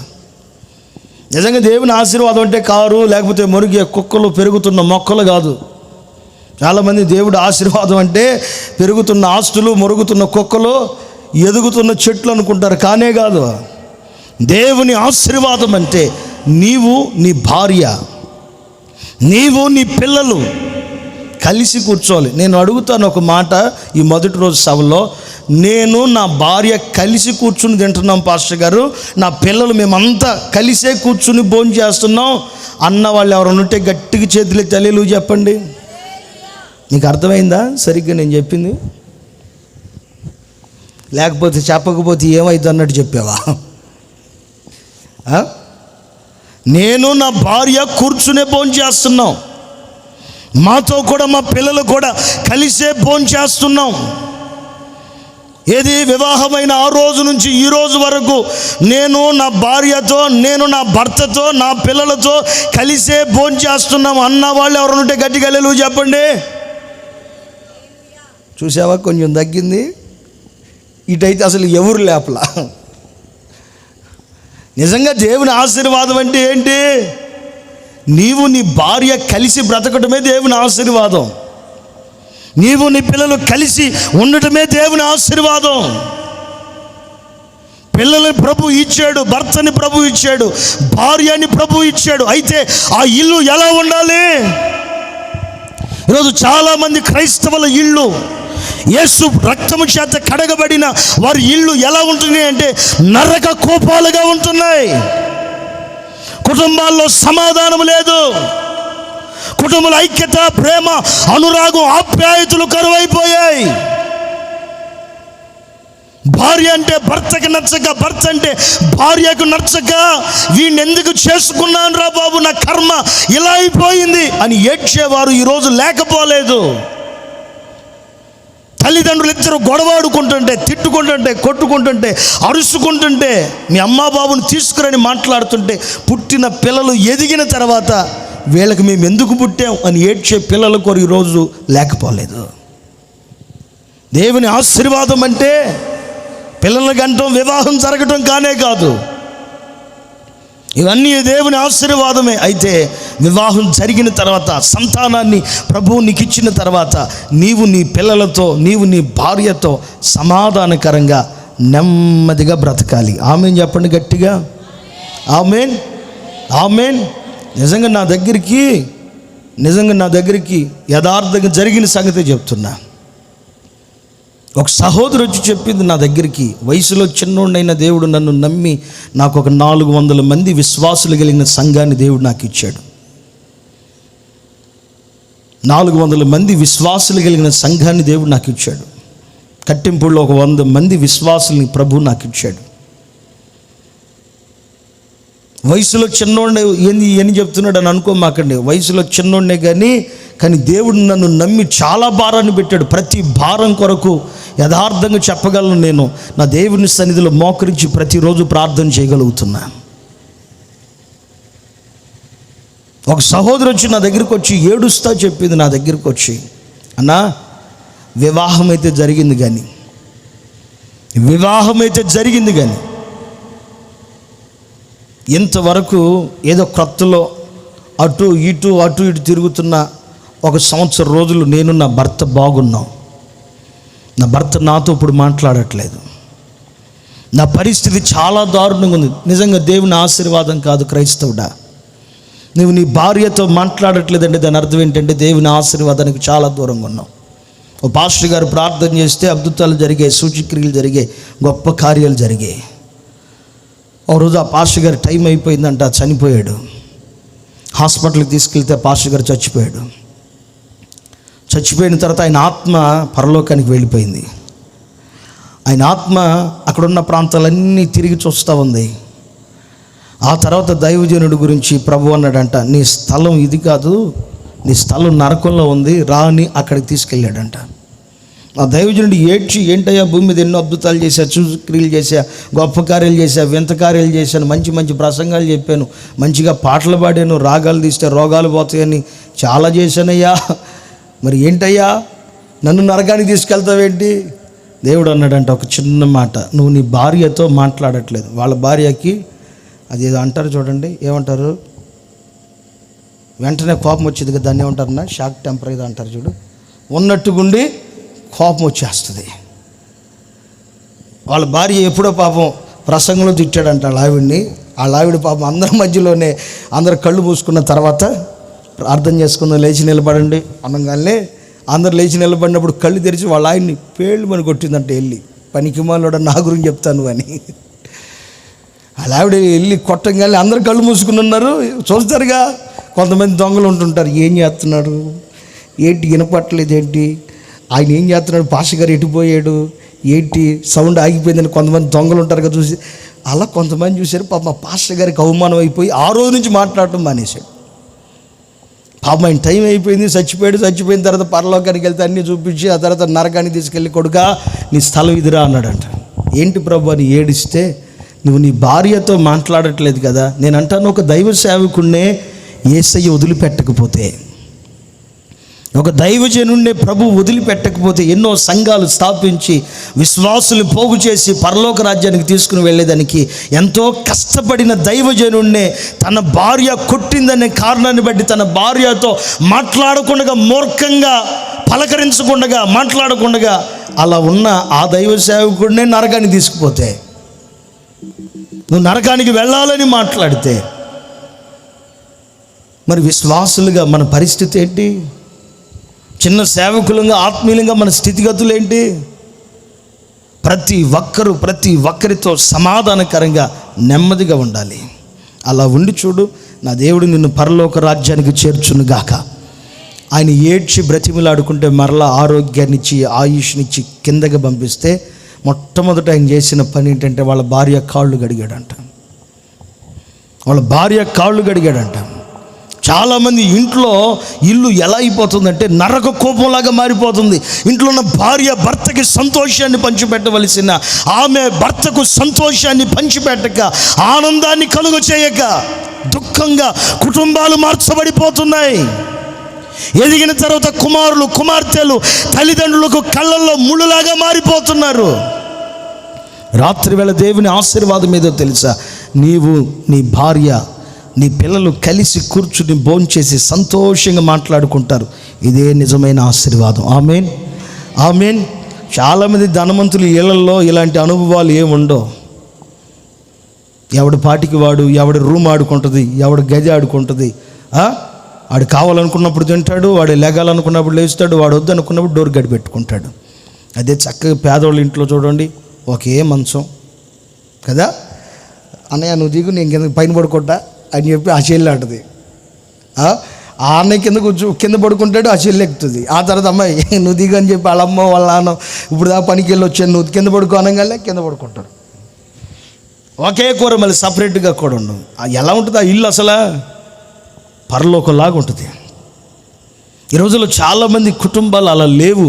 నిజంగా దేవుని ఆశీర్వాదం అంటే కారు లేకపోతే మురిగే కుక్కలు పెరుగుతున్న మొక్కలు కాదు. చాలామంది దేవుడు ఆశీర్వాదం అంటే పెరుగుతున్న ఆస్తులు, మురుగుతున్న కుక్కలు, ఎదుగుతున్న చెట్లు అనుకుంటారు. కానే కాదు. దేవుని ఆశీర్వాదం అంటే నీవు, నీ భార్య, నీవు, నీ పిల్లలు కలిసి కూర్చోవాలి. నేను అడుగుతాను ఒక మాట ఈ మొదటి రోజు సభలో, నేను నా భార్య కలిసి కూర్చుని తింటున్నాం పాస్టర్ గారు, నా పిల్లలు మేమంతా కలిసే కూర్చుని భోజనం చేస్తున్నాం అన్న వాళ్ళు ఎవరైనా ఉంటే గట్టిగా చేతులు తల్లిలు చెప్పండి. నీకు అర్థమైందా సరిగ్గా నేను చెప్పింది? లేకపోతే చెప్పకపోతే ఏమైంది అన్నట్టు చెప్పావా? నేను నా భార్య కూర్చునే భోజనం చేస్తున్నాం, మాతో కూడా మా పిల్లలు కూడా కలిసే భోజనం చేస్తున్నాం. ఏది వివాహమైన ఆ రోజు నుంచి ఈ రోజు వరకు నేను నా భార్యతో, నేను నా భర్తతో, నా పిల్లలతో కలిసే భోజనం చేస్తున్నాం అన్న వాళ్ళు ఎవరు ఉంటే గట్టిగా హల్లెలూయా చెప్పండి. చూసావా కొంచెం తగ్గింది. ఇటైతే అసలు ఎవరు లేపలా. నిజంగా దేవుని ఆశీర్వాదం అంటే ఏంటి? నీవు నీ భార్య కలిసి బ్రతకటమే దేవుని ఆశీర్వాదం. నీవు నీ పిల్లలు కలిసి ఉండటమే దేవుని ఆశీర్వాదం. పిల్లల్ని ప్రభు ఇచ్చాడు, భర్తని ప్రభు ఇచ్చాడు, భార్యని ప్రభు ఇచ్చాడు. అయితే ఆ ఇల్లు ఎలా ఉండాలి? ఈరోజు చాలామంది క్రైస్తవుల ఇల్లు, యేసు రక్తము చేత కడగబడిన వారి ఇల్లు ఎలా ఉంటున్నాయి అంటే నరక కోపాలుగా ఉంటున్నాయి. కుటుంబాల్లో సమాధానం లేదు, కుటుంబాల ఐక్యత, ప్రేమ, అనురాగం, ఆప్యాయతలు కరువైపోయాయి. భార్య అంటే భర్తకి నచ్చక, భర్త అంటే భార్యకు నచ్చక, వీడిని ఎందుకు చేసుకున్నాను రా బాబు, నా కర్మ ఇలా అయిపోయింది అని ఏడ్చేవారు ఈరోజు లేకపోలేదు. తల్లిదండ్రులు ఇద్దరు గొడవాడుకుంటుంటే, తిట్టుకుంటుంటే, కొట్టుకుంటుంటే, అరుచుకుంటుంటే, మీ అమ్మా బాబుని తీసుకురని మాట్లాడుతుంటే, పుట్టిన పిల్లలు ఎదిగిన తర్వాత వీళ్ళకి మేము ఎందుకు పుట్టాం అని ఏడ్చే పిల్లల కొరకు ఈరోజు లేకపోలేదు. దేవుని ఆశీర్వాదం అంటే పిల్లల గంటం, వివాహం జరగటం కానే కాదు. ఇవన్నీ దేవుని ఆశీర్వాదమే. అయితే వివాహం జరిగిన తర్వాత, సంతానాన్ని ప్రభువు నీకు ఇచ్చిన తర్వాత, నీవు నీ పిల్లలతో, నీవు నీ భార్యతో సమాధానకరంగా నెమ్మదిగా బ్రతకాలి. ఆమేన్ చెప్పండి గట్టిగా. ఆమేన్, ఆమేన్. నిజంగా నా దగ్గరికి యథార్థంగా జరిగిన సంగతి చెప్తున్నా. ఒక సహోదరు వచ్చి చెప్పింది నా దగ్గరికి, వయసులో చిన్నోడైన దేవుడు నన్ను నమ్మి నాకు ఒక 400 మంది విశ్వాసులు కలిగిన సంఘాన్ని దేవుడు నాకు ఇచ్చాడు. 400 మంది విశ్వాసులు కలిగిన సంఘాన్ని దేవుడు నాకు ఇచ్చాడు. కట్టింపుల్లో ఒక 100 మంది విశ్వాసుల్ని ప్రభు నాకు ఇచ్చాడు. వయసులో చిన్నోడే ఏంది చెప్తున్నాడు అని అనుకోమాకండి. వయసులో చిన్నోడే కానీ దేవుడు నన్ను నమ్మి చాలా భారాన్ని పెట్టాడు. ప్రతి భారం కొరకు యథార్థంగా చెప్పగలను, నేను నా దేవుని సన్నిధిలో మోకరించి ప్రతిరోజు ప్రార్థన చేయగలుగుతున్నా. ఒక సహోదరు వచ్చి నా దగ్గరికి వచ్చి ఏడుస్తా చెప్పింది, నా దగ్గరికి వచ్చి, అన్నా వివాహం అయితే జరిగింది కానీ ఇంతవరకు ఏదో క్రొత్తలో అటు ఇటు తిరుగుతున్న ఒక 1 సంవత్సరం రోజులు నేను నా భర్త బాగున్నాం. నా భర్త నాతో ఇప్పుడు మాట్లాడట్లేదు. నా పరిస్థితి చాలా దారుణంగా ఉంది. నిజంగా దేవుని ఆశీర్వాదం కాదు క్రైస్తవుడా. నువ్వు నీ భార్యతో మాట్లాడట్లేదంటే దాని అర్థం ఏంటంటే దేవుని ఆశీర్వాదానికి చాలా దూరంగా ఉన్నావు. ఓ పాస్టర్ గారు ప్రార్థన చేస్తే అద్భుతాలు జరిగాయి, సూచక్రియలు జరిగాయి, గొప్ప కార్యాలు జరిగాయి. ఓ రోజు ఆ పాస్టర్ గారు టైం అయిపోయిందంట, చనిపోయాడు. హాస్పిటల్కి తీసుకెళ్తే పాస్టర్ గారు చచ్చిపోయిన తర్వాత ఆయన ఆత్మ పరలోకానికి వెళ్ళిపోయింది. ఆయన ఆత్మ అక్కడున్న ప్రాంతాలన్నీ తిరిగి చూస్తూ ఉంది. ఆ తర్వాత దైవజనుడి గురించి ప్రభు అన్నాడంట, నీ స్థలం ఇది కాదు, నీ స్థలం నరకంలో ఉంది, రా అని అక్కడికి తీసుకెళ్ళాడంట. ఆ దైవజనుడు ఏడ్చి, ఏంటయ్యా భూమి మీద ఎన్నో అద్భుతాలు చేశా, క్రియలు చేశా, గొప్ప కార్యాలు చేశా, వింత కార్యాలు చేశాను, మంచి మంచి ప్రసంగాలు చెప్పాను, మంచిగా పాటలు పాడాను, రాగాలు తీస్తే రోగాలు పోతాయని చాలా చేశానయ్యా, మరి ఏంటయ్యా నన్ను నరకానికి తీసుకెళ్తావేంటి? దేవుడు అన్నాడంట ఒక చిన్న మాట, నువ్వు నీ భార్యతో మాట్లాడట్లేదు. వాళ్ళ భార్యకి అదేదో అంటారు చూడండి, ఏమంటారు, వెంటనే కోపం వచ్చేది కదా, దాన్ని ఏమంటారన్నా షాక్ టెంపర్ ఏదో అంటారు చూడు, ఉన్నట్టుగుండి కోపం వచ్చేస్తుంది. వాళ్ళ భార్య ఎప్పుడో పాపం ప్రసంగంలో తిట్టాడంట వాళ్ళ ఆవిడ పాపం అందరి మధ్యలోనే అందరు కళ్ళు మూసుకున్న తర్వాత ప్రార్థన చేసుకుందాం, లేచి నిలబడండి అనగానే అందరు లేచి నిలబడినప్పుడు కళ్ళు తెరిచి వాళ్ళ ఆయన్ని పేళ్ళు మని కొట్టిందంట, వెళ్ళి పనికి మాలోడ నా గురించి చెప్తాను అని. వాళ్ళ ఆవిడ వెళ్ళి కొట్టంగానే అందరు కళ్ళు మూసుకుని ఉన్నారు. చూస్తారుగా కొంతమంది దొంగలు ఉంటుంటారు, ఏం చేస్తున్నాడు ఏంటి, వినపట్లేదు ఏంటి, ఆయన ఏం చేస్తున్నాడు, పాస్టర్ గారు ఎటుపోయాడు ఏంటి, సౌండ్ ఆగిపోయిందని కొంతమంది దొంగలు ఉంటారు కదా చూసి. అలా కొంతమంది చూశారు, పాప మా పాస్టర్ గారికి అవమానం అయిపోయి ఆ రోజు నుంచి మాట్లాడటం మానేశాడు. పాపం ఆయన టైం అయిపోయింది, చచ్చిపోయిన తర్వాత పరలోకానికి వెళ్తే అన్నీ చూపించి ఆ తర్వాత నరకానికి తీసుకెళ్ళి, కొడుకా నీ స్థలం ఇదిరా అన్నాడంట. ఏంటి ప్రభు అని ఏడిస్తే, నువ్వు నీ భార్యతో మాట్లాడట్లేదు కదా. నేను అంటాను, ఒక దైవ సేవకుడినే యేసయ్య వదిలిపెట్టకపోతే, ఒక దైవజనుడినే ప్రభు వదిలిపెట్టకపోతే ఎన్నో సంఘాలు స్థాపించి విశ్వాసులు పోగు చేసి పరలోక రాజ్యానికి తీసుకుని వెళ్ళేదానికి ఎంతో కష్టపడిన దైవజనుడినే తన భార్య కొట్టిందనే కారణాన్ని బట్టి తన భార్యతో మాట్లాడకుండా, మూర్ఖంగా పలకరించకుండా, మాట్లాడకుండా అలా ఉన్న ఆ దైవ సేవకుడినే నరకానికి తీసుకుపోతే, నువ్వు నరకానికి వెళ్ళాలని మాట్లాడితే, మరి విశ్వాసులుగా మన పరిస్థితి ఏంటి? చిన్న సేవకులంగా ఆత్మీయంగా మన స్థితిగతులు ఏంటి? ప్రతి ఒక్కరితో సమాధానకరంగా నెమ్మదిగా ఉండాలి. అలా ఉండి చూడు, నా దేవుడు నిన్ను పరలోక రాజ్యానికి చేర్చునుగాక. ఆయన ఏడ్చి బ్రతిమిలాడుకుంటే మరలా ఆరోగ్యాన్నిచ్చి ఆయుష్నిచ్చి కిందకి పంపిస్తే, మొట్టమొదట ఆయన చేసిన పని ఏంటంటే వాళ్ళ భార్య కాళ్ళు గడిగాడంట. చాలామంది ఇంట్లో ఇల్లు ఎలా అయిపోతుందంటే నరక కోపంలాగా మారిపోతుంది. ఇంట్లో ఉన్న భార్య భర్తకి సంతోషాన్ని పంచిపెట్టవలసిన ఆమె భర్తకు సంతోషాన్ని పంచిపెట్టక, ఆనందాన్ని కలుగ చేయక దుఃఖంగా కుటుంబాలు మార్చబడిపోతున్నాయి. ఎదిగిన తర్వాత కుమారులు కుమార్తెలు తల్లిదండ్రులకు కళ్ళల్లో ముళ్ళులాగా మారిపోతున్నారు. రాత్రి వేళ దేవుని ఆశీర్వాదం ఏదో తెలుసా? నీవు, నీ భార్య, నీ పిల్లలు కలిసి కూర్చుని భోంచేసి సంతోషంగా మాట్లాడుకుంటారు. ఇదే నిజమైన ఆశీర్వాదం. ఆమేన్, ఆమేన్. చాలామంది ధనవంతులు ఇళ్లలో ఇలాంటి అనుభవాలు ఏముండవు. ఎవడి పాటికి వాడు, ఎవడి రూమ్ ఆడుకుంటుంది, ఎవడి గది ఆడుకుంటుంది. వాడు కావాలనుకున్నప్పుడు తింటాడు, వాడు లేగాలనుకున్నప్పుడు లేస్తాడు, వాడు వద్దనుకున్నప్పుడు డోర్ గడి పెట్టుకుంటాడు. అదే చక్కగా పేదవాళ్ళ ఇంట్లో చూడండి, ఒకే మంచం కదా, అన్నయ్య నువ్వు దిగు, నేను పైన పడుకుంటా అని చెప్పి ఆ చెల్లి అంటుంది. ఆ అన్నయ్య కింద పడుకుంటాడు, ఆ చెల్లి ఎక్కుతుంది. ఆ తర్వాత అమ్మాయి నువ్వు దిగు అని చెప్పి వాళ్ళ అమ్మ వాళ్ళ నాన్న ఇప్పుడు పనికి వెళ్ళి వచ్చాను, నువ్వు కింద పడుకో అనగానే కింద పడుకుంటారు. ఒకే కూర మళ్ళీ సపరేట్గా కూడా ఉండవు. ఎలా ఉంటుంది ఆ ఇల్లు? అసలు పరలోకంలాగా ఉంటుంది. ఈ రోజుల్లో చాలామంది కుటుంబాలు అలా లేవు.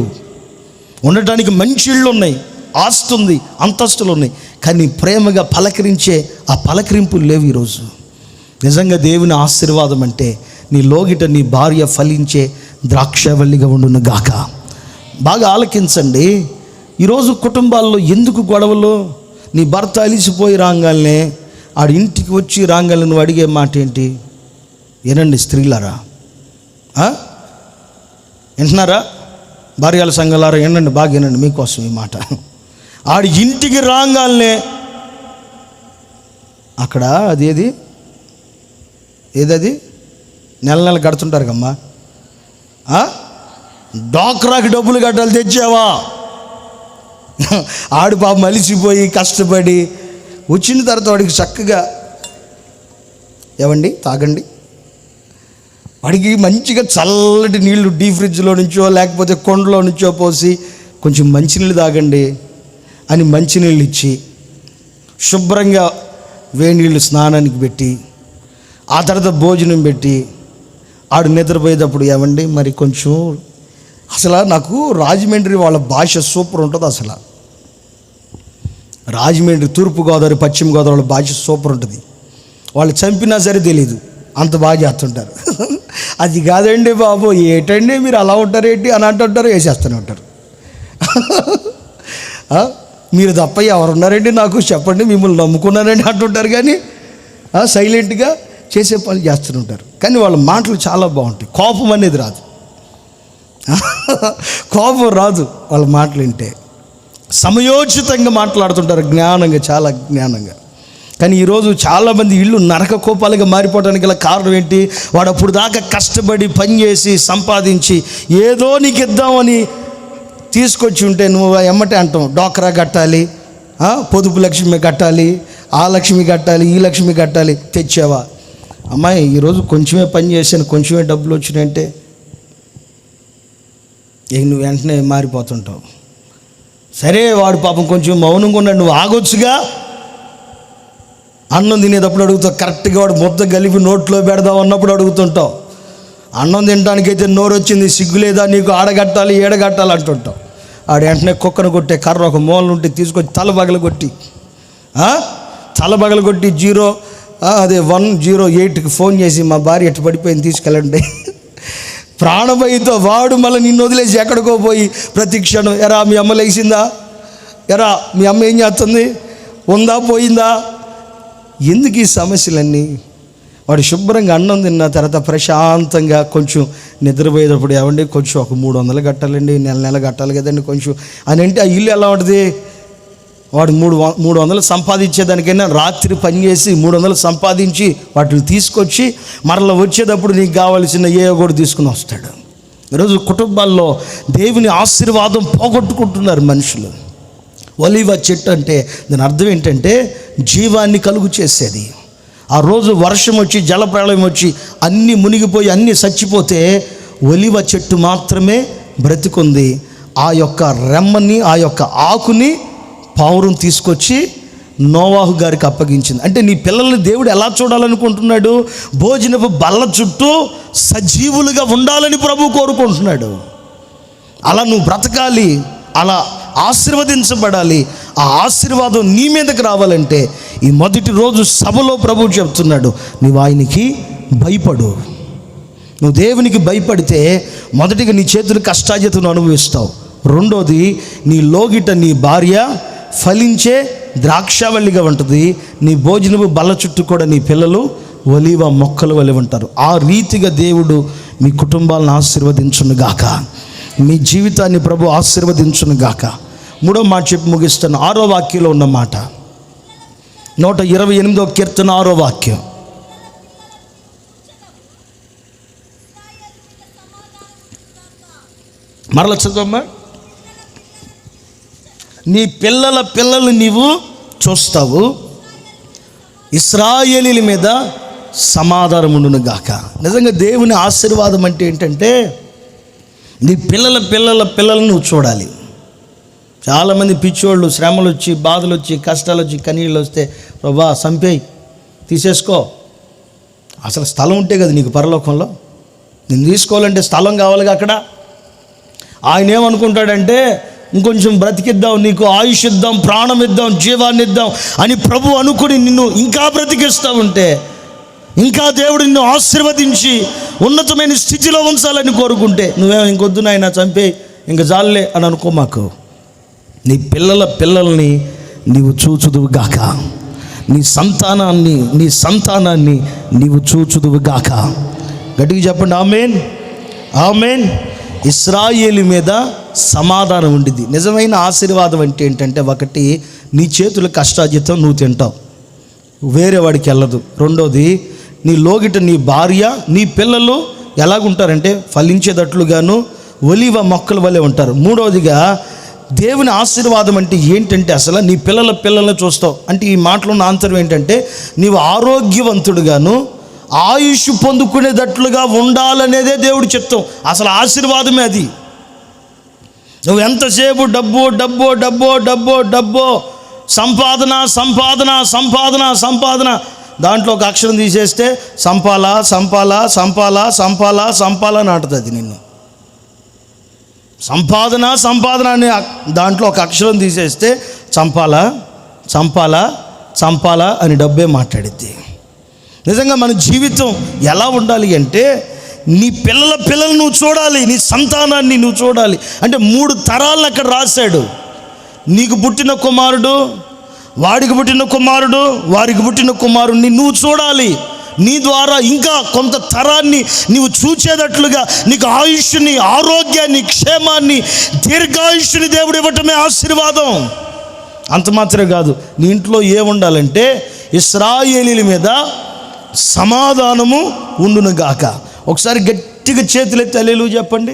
ఉండటానికి మంచి ఇళ్ళు ఉన్నాయి, ఆస్తి ఉంది, అంతస్తులు ఉన్నాయి, కానీ ప్రేమగా పలకరించే ఆ పలకరింపులు లేవు ఈరోజు. నిజంగా దేవుని ఆశీర్వాదం అంటే నీ లోగిట నీ భార్య ఫలించే ద్రాక్షవల్లిగా ఉండును గాక. బాగా ఆలకించండి. ఈరోజు కుటుంబాల్లో ఎందుకు గొడవలు? నీ భర్త అలిసిపోయి రాగానే ఆడి ఇంటికి వచ్చి రాగానే నువ్వు అడిగే మాట ఏంటి? ఏనండి స్త్రీలారా, వింటున్నారా? భార్యల సంఘాలారా ఏనండి, బాగా వినండి, మీకోసం ఈ మాట. ఆడి ఇంటికి రాగానే అక్కడ ఏదది నెల కడుతుంటారు కమ్మా, డాక్రాకి డబ్బులు కట్టాలి, తెచ్చావా? ఆడు పాపం అలిసిపోయి కష్టపడి వచ్చిన తర్వాత వాడికి చక్కగా ఏవండి తాగండి, వాడికి మంచిగా చల్లటి నీళ్లు డీ ఫ్రిడ్జ్లో నుంచో లేకపోతే కొండలో నుంచో పోసి కొంచెం మంచినీళ్ళు తాగండి అని మంచినీళ్ళు ఇచ్చి శుభ్రంగా వేడినీళ్ళు స్నానానికి పెట్టి ఆ తర్వాత భోజనం పెట్టి ఆడు నిద్రపోయేటప్పుడు ఏమండి మరి కొంచెం అసలు నాకు రాజమండ్రి వాళ్ళ భాష సూపర్ ఉంటుంది. అసలు రాజమండ్రి, తూర్పుగోదావరి, పశ్చిమ గోదావరి వాళ్ళ భాష సూపర్ ఉంటుంది. వాళ్ళు చంపినా సరే తెలీదు, అంత బాగా చేస్తుంటారు. అది కాదండి బాబు, ఏటండి మీరు అలా ఉంటారు ఏంటి అని అంటుంటారు, వేసేస్తూనే ఉంటారు. మీరు తప్ప ఎవరున్నారండి నాకు చెప్పండి, మిమ్మల్ని నమ్ముకున్నారండి అంటుంటారు. కానీ సైలెంట్గా చేసే పనులు చేస్తుంటారు. కానీ వాళ్ళ మాటలు చాలా బాగుంటాయి. కోపం అనేది రాదు, కోపం రాదు వాళ్ళ మాటలు వింటే. సమయోచితంగా మాట్లాడుతుంటారు, జ్ఞానంగా, చాలా జ్ఞానంగా. కానీ ఈరోజు చాలామంది ఇళ్ళు నరక కోపాలుగా మారిపోవడానికి గల కారణం ఏంటి? వాడు అప్పుడు దాకా కష్టపడి పనిచేసి సంపాదించి ఏదో నీకు ఇద్దామని తీసుకొచ్చి ఉంటే నువ్వు ఎమ్మటే అంటావు, డోక్రా కట్టాలి, పొదుపు లక్ష్మి కట్టాలి, ఆ లక్ష్మి కట్టాలి, ఈ లక్ష్మి కట్టాలి. తెచ్చావా? అమ్మాయి ఈరోజు కొంచెమే పని చేశాను, కొంచెమే డబ్బులు వచ్చినాయంటే నువ్వు వెంటనే మారిపోతుంటావు. సరే వాడు పాపం కొంచెం మౌనంగా ఉన్నాడు, నువ్వు ఆగొచ్చుగా. అన్నం తినేటప్పుడు అడుగుతావు, కరెక్ట్గా వాడు ముద్ద కలిపి నోట్లో పెడదాం అన్నప్పుడు అడుగుతుంటావు. అన్నం తినడానికైతే నోరు వచ్చింది, సిగ్గులేదా నీకు, ఆడగట్టాలి ఏడగట్టాలి అంటుంటావు. ఆడు వెంటనే కుక్కను కొట్టే కర్ర ఒక మూల నుండి తీసుకొచ్చి తల పగలగొట్టి 108కి ఫోన్ చేసి మా భార్య ఎట్టు పడిపోయింది తీసుకెళ్ళండి. ప్రాణభయంతో వాడు మళ్ళీ నిన్ను వదిలేసి ఎక్కడికో పోయి ప్రతి క్షణం, ఎరా మీ అమ్మ లేచిందా, ఎరా మీ అమ్మ ఏం చేస్తుంది, ఉందా పోయిందా? ఎందుకు ఈ సమస్యలన్నీ? వాడు శుభ్రంగా అన్నం తిన్న తర్వాత ప్రశాంతంగా కొంచెం నిద్రపోయేటప్పుడు ఏమండి కొంచెం ఒక 300 కట్టాలండి, నెల కట్టాలి కదండి కొంచెం అని అంటే, ఆ ఇల్లు ఎలా ఉంటుంది? వాడు 300 సంపాదించేదానికైనా రాత్రి పనిచేసి 300 సంపాదించి వాటిని తీసుకొచ్చి మరలా వచ్చేటప్పుడు నీకు కావాల్సిన కూడా తీసుకుని వస్తాడు. ఈరోజు కుటుంబాల్లో దేవుని ఆశీర్వాదం పోగొట్టుకుంటున్నారు మనుషులు. ఒలీవ చెట్టు అంటే దాని అర్థం ఏంటంటే జీవాన్ని కలుగు చేసేది. ఆ రోజు వర్షం వచ్చి జలప్రళయం వచ్చి అన్నీ మునిగిపోయి అన్నీ చచ్చిపోతే ఒలీవ చెట్టు మాత్రమే బ్రతికుంది. ఆ యొక్క రెమ్మని, ఆ యొక్క ఆకుని పావురం తీసుకొచ్చి నోవాహు గారికి అప్పగించింది. అంటే నీ పిల్లల్ని దేవుడు ఎలా చూడాలనుకుంటున్నాడు? భోజనపు బల్ల చుట్టూ సజీవులుగా ఉండాలని ప్రభు కోరుకుంటున్నాడు. అలా నువ్వు బ్రతకాలి, అలా ఆశీర్వదించబడాలి. ఆ ఆశీర్వాదం నీ మీదకి రావాలంటే ఈ మొదటి రోజు సభలో ప్రభు చెప్తున్నాడు, నీవు ఆయనకి భయపడు. నువ్వు దేవునికి భయపడితే మొదటిగా నీ చేతులు కష్టార్జితను అనుభవిస్తావు. రెండోది, నీ లోగిట నీ భార్య ఫలించే ద్రాక్షావల్లిగా ఉంటుంది. నీ భోజనపు బల్ల చుట్టూ కూడా నీ పిల్లలు ఒలీవ మొక్కలు వలె ఉంటారు. ఆ రీతిగా దేవుడు మీ కుటుంబాలను ఆశీర్వదించునుగాక, మీ జీవితాన్ని ప్రభు ఆశీర్వదించునుగాక. 3వ మాట చెప్పి ముగిస్తాను. 6వ వాక్యంలో ఉన్న మాట, 128వ కీర్తన 6వ వాక్యం. మరల చదవమ్మా. నీ పిల్లలు నీవు చూస్తావు, ఇశ్రాయేలీల మీద సమాధానం ఉండును గాక. నిజంగా దేవుని ఆశీర్వాదం అంటే ఏంటంటే నీ పిల్లలను నువ్వు చూడాలి. చాలామంది పిచ్చోళ్ళు శ్రమలు వచ్చి, బాధలు వచ్చి, కష్టాలు వచ్చి, కన్నీళ్ళు వస్తే ప్రభా సంపేయి, తీసేసుకో. అసలు స్థలం ఉంటే కదా నీకు పరలోకంలో. నేను తీసుకోవాలంటే స్థలం కావాలిగా అక్కడ. ఆయన ఏమనుకుంటాడంటే ఇంకొంచెం బ్రతికిద్దాం, నీకు ఆయుష్ ఇద్దాం, ప్రాణం ఇద్దాం, జీవాన్ని ఇద్దాం అని ప్రభు అనుకుని నిన్ను ఇంకా బ్రతికిస్తూ ఉంటే, ఇంకా దేవుడు నిన్ను ఆశీర్వదించి ఉన్నతమైన స్థితిలో ఉంచాలని కోరుకుంటే నువ్వేమో ఇంకొద్దు నాయన చంపే ఇంక జాలే అని అనుకో. మాకు నీ పిల్లల్ని నీవు చూచుదువు గాక, నీ సంతానాన్ని నీవు చూచుదువు గాక. గట్టిగా చెప్పండి ఆమేన్, ఆమేన్. ఇశ్రాయేలు మీద సమాధానం ఉండిద్ది. నిజమైన ఆశీర్వాదం అంటే ఏంటంటే, ఒకటి, నీ చేతుల కష్టార్జితం నువ్వు తింటావు, వేరే వాడికి వెళ్ళదు. రెండోది, నీ లోగిట నీ భార్య, నీ పిల్లలు ఎలాగుంటారంటే ఫలించేటట్లుగాను ఒలీవ మొక్కల వలె ఉంటారు. మూడవదిగా, దేవుని ఆశీర్వాదం అంటే ఏంటంటే అసలు నీ పిల్లలను చూస్తావు. అంటే ఈ మాటలో ఉన్న ఆంతరం ఏంటంటే, నీవు ఆరోగ్యవంతుడుగాను ఆయుష్ పొందుకునేటట్లుగా ఉండాలనేదే దేవుడు చెప్తాం. అసలు ఆశీర్వాదమే అది. నువ్వు ఎంతసేపు డబ్బు డబ్బు డబ్బు డబ్బు డబ్బు, సంపాదన సంపాదన సంపాదన సంపాదన, దాంట్లో ఒక అక్షరం తీసేస్తే సంపాలా సంపాలా సంపాలా సంపాలా సంపాలా అని అంటుంది అది నిన్ను. సంపాదన సంపాదన అని దాంట్లో ఒక అక్షరం తీసేస్తే చంపాలా చంపాలా చంపాలా అని డబ్బే మాట్లాడిద్ది. నిజంగా మన జీవితం ఎలా ఉండాలి అంటే, నీ పిల్లలు నువ్వు చూడాలి, నీ సంతానాన్ని నువ్వు చూడాలి. అంటే 3 తరాలను అక్కడ రాశాడు. నీకు పుట్టిన కుమారుడు, వాడికి పుట్టిన కుమారుడు, వారికి పుట్టిన కుమారుడిని నువ్వు చూడాలి. నీ ద్వారా ఇంకా కొంత తరాన్ని నీవు చూచేటట్లుగా నీకు ఆయుష్ని, ఆరోగ్యాన్ని, క్షేమాన్ని, దీర్ఘాయుష్ని దేవుడు ఇవ్వటమే ఆశీర్వాదం. అంత మాత్రమే కాదు, నీ ఇంట్లో ఏముండాలంటే ఇశ్రాయేలీల మీద సమాధానము ఉండునుగాక. ఒకసారి గట్టిగా చేతులెత్తి హల్లెలూయా చెప్పండి,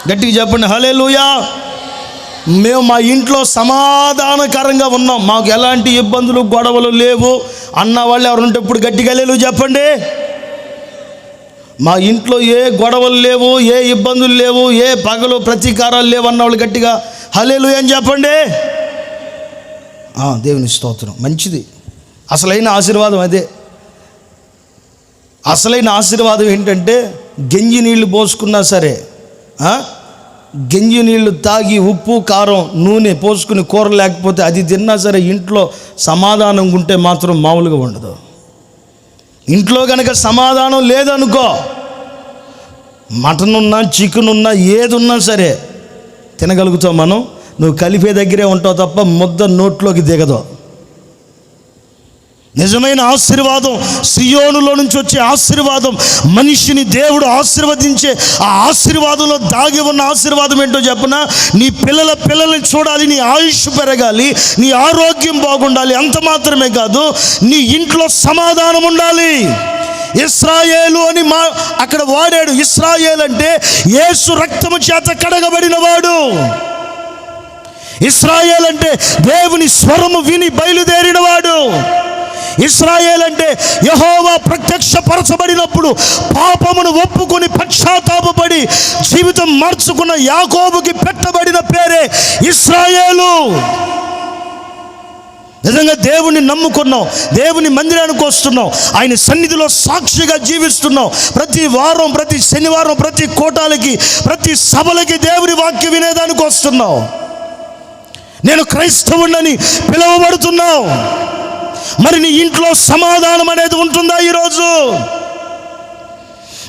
గట్టిగా చెప్పండి హల్లెలూయా. మేము మా ఇంట్లో సమాధానకరంగా ఉన్నాం, మాకు ఎలాంటి ఇబ్బందులు గొడవలు లేవు అన్న వాళ్ళు ఎవరు ఉంటే ఇప్పుడు గట్టిగా హల్లెలూయా చెప్పండి. మా ఇంట్లో ఏ గొడవలు లేవు, ఏ ఇబ్బందులు లేవు, ఏ పగలు ప్రతీకారాలు లేవు అన్నవాళ్ళు గట్టిగా హల్లెలూయా అని చెప్పండి. దేవుని స్తోత్రం. మంచిది. అసలైన ఆశీర్వాదం అదే. అసలైన ఆశీర్వాదం ఏంటంటే, గంజి నీళ్ళు పోసుకున్నా సరే, గంజి నీళ్ళు తాగి ఉప్పు కారం నూనె పోసుకుని కూర లేకపోతే అది తిన్నా సరే ఇంట్లో సమాధానం ఉంటే మాత్రం మామూలుగా ఉండదు. ఇంట్లో కనుక సమాధానం లేదనుకో, మటన్ ఉన్నా చికెన్ ఉన్నా ఏది ఉన్నా సరే తినగలుగుతావు మనం. నువ్వు కలిపే దగ్గరే ఉంటావు తప్ప ముద్ద నోట్లోకి దిగదు. నిజమైన ఆశీర్వాదం, సియోనులో నుంచి వచ్చే ఆశీర్వాదం, మనిషిని దేవుడు ఆశీర్వదించే ఆ ఆశీర్వాదంలో దాగి ఉన్న ఆశీర్వాదం ఏంటో చెప్పనా? నీ పిల్లల్ని చూడాలి, నీ ఆయుష్ పెరగాలి, నీ ఆరోగ్యం బాగుండాలి. అంత మాత్రమే కాదు, నీ ఇంట్లో సమాధానం ఉండాలి. ఇశ్రాయేలు అని అక్కడ వాడాడు. ఇశ్రాయేల్ అంటే యేసు రక్తము చేత కడగబడిన వాడు. ఇశ్రాయేల్ అంటే దేవుని స్వరము విని బయలుదేరిన వాడు. ఇశ్రాయేల్ అంటే యెహోవా ప్రత్యక్షపరచబడినప్పుడు పాపమును ఒప్పుకొని పశ్చాత్తాపపడి జీవితం మార్చుకున్న యాకోబుకి పెట్టబడిన పేరే ఇశ్రాయేలు. నిజంగా దేవుని నమ్ముకున్నాం, దేవుని మందిరానికి వస్తున్నాం, ఆయన సన్నిధిలో సాక్షిగా జీవిస్తున్నాం. ప్రతి వారం, ప్రతి శనివారం, ప్రతి కోటాలకి, ప్రతి సభలకి దేవుని వాక్యం వినేదానికి వస్తున్నాం. నేను క్రైస్తవుడని పిలువబడుతున్నావు. మరి నీ ఇంట్లో సమాధానం అనేది ఉంటుందా? ఈరోజు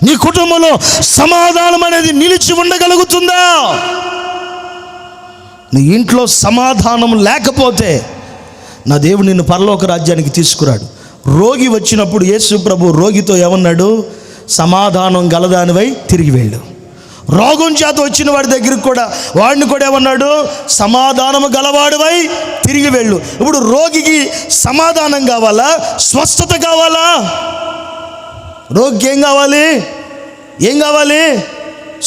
నీ కుటుంబంలో సమాధానం అనేది నిలిచి ఉండగలుగుతుందా? నీ ఇంట్లో సమాధానం లేకపోతే నా దేవుడు నిన్ను పరలోక రాజ్యానికి తీసుకురాడు. రోగి వచ్చినప్పుడు యేసు ప్రభు రోగితో ఏమన్నాడు? సమాధానం గలదానివై తిరిగి వెళ్ళు. రోగం చేత వచ్చిన వాడి దగ్గరికి కూడా వాడిని కూడా ఏమన్నాడు? సమాధానము గలవాడివై తిరిగి వెళ్ళు. ఇప్పుడు రోగికి సమాధానం కావాలా? స్వస్థత కావాలా? రోగికి ఏం కావాలి? ఏం కావాలి?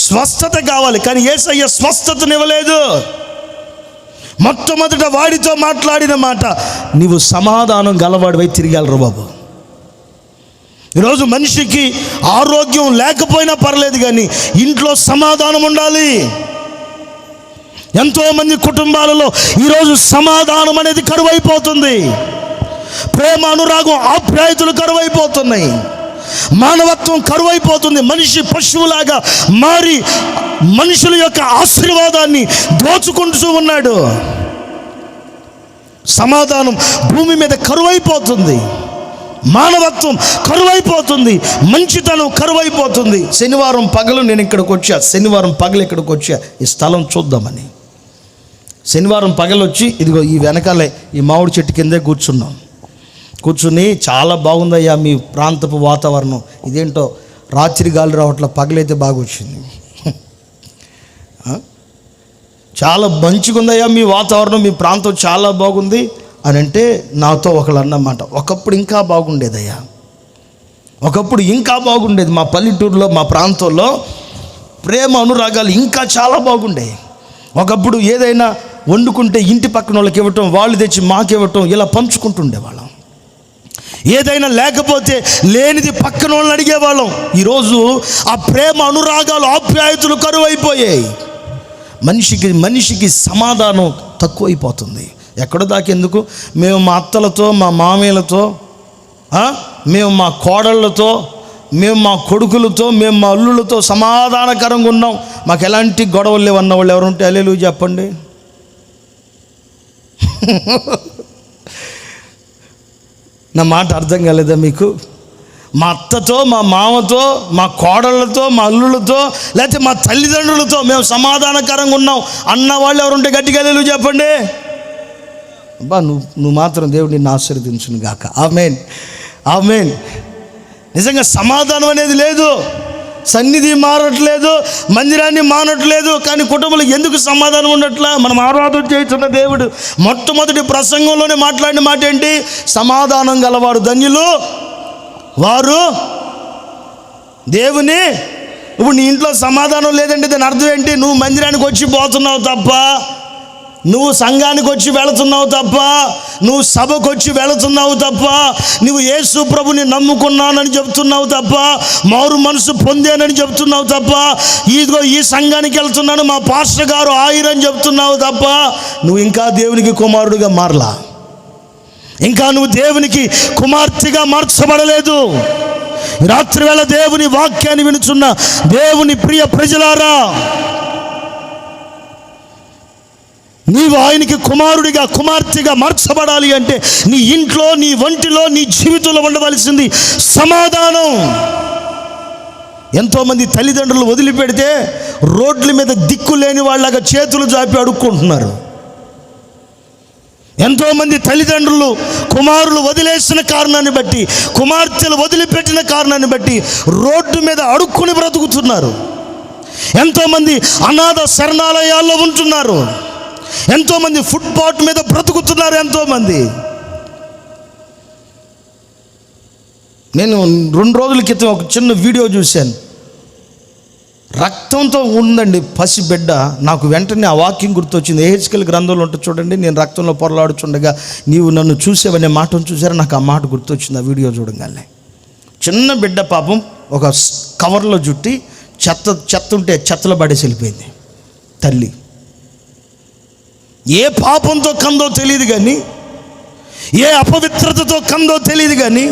స్వస్థత కావాలి. కానీ యేసయ్య స్వస్థతనివ్వలేదు. మొట్టమొదట వాడితో మాట్లాడిన మాట, నీవు సమాధానం గలవాడివై తిరిగి వెళ్ళరు బాబు. ఈరోజు మనిషికి ఆరోగ్యం లేకపోయినా పర్లేదు, కానీ ఇంట్లో సమాధానం ఉండాలి. ఎంతోమంది కుటుంబాలలో ఈరోజు సమాధానం అనేది కరువైపోతుంది. ప్రేమ, అనురాగం, ఆప్యాయతలు కరువైపోతున్నాయి. మానవత్వం కరువైపోతుంది. మనిషి పశువులాగా మారి మనుషుల యొక్క ఆశీర్వాదాన్ని దోచుకుంటూ ఉన్నాడు. సమాధానం భూమి మీద కరువైపోతుంది. మానవత్వం కరువైపోతుంది. మంచితనం కరువైపోతుంది. శనివారం పగలు నేను ఇక్కడికి వచ్చా, శనివారం పగలు ఇక్కడికి వచ్చా ఈ స్థలం చూద్దామని. శనివారం పగలు వచ్చి ఇదిగో ఈ వెనకాలే ఈ మామిడి చెట్టు కిందే కూర్చున్నాం. కూర్చుని చాలా బాగుందయ్యా మీ ప్రాంతపు వాతావరణం, ఇదేంటో రాత్రి గాలి రావట్ల, పగలైతే బాగా వచ్చింది, చాలా మంచిగా ఉందయ్యా మీ వాతావరణం, మీ ప్రాంతం చాలా బాగుంది అని అంటే నాతో ఒకళ్ళు అన్నమాట, ఒకప్పుడు ఇంకా బాగుండేదయ్యా, ఒకప్పుడు ఇంకా బాగుండేది. మా పల్లెటూరులో, మా ప్రాంతంలో ప్రేమ అనురాగాలు ఇంకా చాలా బాగుండేవి. ఒకప్పుడు ఏదైనా వండుకుంటే ఇంటి పక్కన వాళ్ళకి ఇవ్వటం, వాళ్ళు తెచ్చి మాకివ్వటం, ఇలా పంచుకుంటుండేవాళ్ళం. ఏదైనా లేకపోతే లేనిది పక్కన వాళ్ళని అడిగేవాళ్ళం. ఈరోజు ఆ ప్రేమ అనురాగాలు, ఆప్యాయతలు కరువైపోయాయి. మనిషికి సమాధానం తక్కువైపోతుంది. ఎక్కడో దాకెందుకు, మేము మా అత్తలతో, మా మామయ్యలతో, మేము మా కోడళ్ళతో, మేము మా కొడుకులతో, మేము మా అల్లులతో సమాధానకరంగా ఉన్నాం, మాకు ఎలాంటి గొడవలు లేవన్న వాళ్ళు ఎవరు ఉంటే హల్లెలూయా చెప్పండి. నా మాట అర్థం కాలేదా మీకు? మా అత్తతో, మా మామతో, మా కోడళ్ళతో, మా అల్లులతో, లేకపోతే మా తల్లిదండ్రులతో మేము సమాధానకరంగా ఉన్నాం అన్న వాళ్ళు ఎవరుంటే గట్టిగా హల్లెలూయా చెప్పండి. అబ్బా, నువ్వు మాత్రం దేవుడు నిన్ను ఆశీర్వదించును గాక. ఆమేన్, ఆమేన్. నిజంగా సమాధానం అనేది లేదు, సన్నిధి మారట్లేదు, మందిరాన్ని మానట్లేదు, కానీ కుటుంబంలో ఎందుకు సమాధానం ఉండట్లా? మనం ఆరాధన చేస్తున్న దేవుడు మొట్టమొదటి ప్రసంగంలోనే మాట్లాడిన మాట ఏంటి? సమాధానం గలవారు ధన్యులు వారు దేవుని. ఇప్పుడు నీ ఇంట్లో సమాధానం లేదంటే దాని అర్థం ఏంటి? నువ్వు మందిరానికి వచ్చి పోతున్నావు తప్ప, నువ్వు సంఘానికి వచ్చి వెళుతున్నావు తప్ప, నువ్వు సభకు వచ్చి వెళుతున్నావు తప్ప, నువ్వు యేసు ప్రభుని నమ్ముకున్నానని చెప్తున్నావు తప్ప, మారు మనసు పొందానని చెప్తున్నావు తప్ప, ఇదిగో ఈ సంఘానికి వెళ్తున్నాను మా పాస్టర్ గారు ఆయిరని చెప్తున్నావు తప్ప, నువ్వు ఇంకా దేవునికి కుమారుడిగా మారలా, ఇంకా నువ్వు దేవునికి కుమార్తెగా మార్చబడలేదు. రాత్రి వేళ దేవుని వాక్యాన్ని వినుచున్న దేవుని ప్రియ ప్రజలారా, నీవు ఆయనకి కుమారుడిగా కుమార్తెగా మార్చబడాలి అంటే నీ ఇంట్లో, నీ వంటిలో, నీ జీవితంలో ఉండవలసింది సమాధానం. ఎంతోమంది తల్లిదండ్రులు వదిలిపెడితే రోడ్ల మీద దిక్కు లేని వాళ్ళగా చేతులు జాపి అడుక్కుంటున్నారు. ఎంతోమంది తల్లిదండ్రులు కుమారులు వదిలేసిన కారణాన్ని బట్టి, కుమార్తెలు వదిలిపెట్టిన కారణాన్ని బట్టి రోడ్డు మీద అడుక్కుని బ్రతుకుతున్నారు. ఎంతోమంది అనాథ శరణాలయాల్లో ఉంటున్నారు. ఎంతోమంది ఫుట్పాత్ మీద బ్రతుకుతున్నారు. ఎంతోమంది. నేను 2 రోజుల క్రితం ఒక చిన్న వీడియో చూశాను. రక్తంతో ఉందండి పసిబిడ్డ. నాకు వెంటనే ఆ వాక్యం గుర్తొచ్చింది. యెహెజ్కేలు గ్రంథంలో ఉంటుంది చూడండి, నేను రక్తంలో పొరలాడుచుండగా నీవు నన్ను చూసేవనే మాటను చూసారా? నాకు ఆ మాట గుర్తొచ్చింది ఆ వీడియో చూడగానే. చిన్న బిడ్డ పాపం ఒక కవర్లో చుట్టి చెత్త ఉంటే చెత్తలో పడేసి వెళ్ళిపోయింది తల్లి. ఏ పాపంతో కందో తెలియదు కానీ, ఏ అపవిత్రతతో కందో తెలియదు కానీ,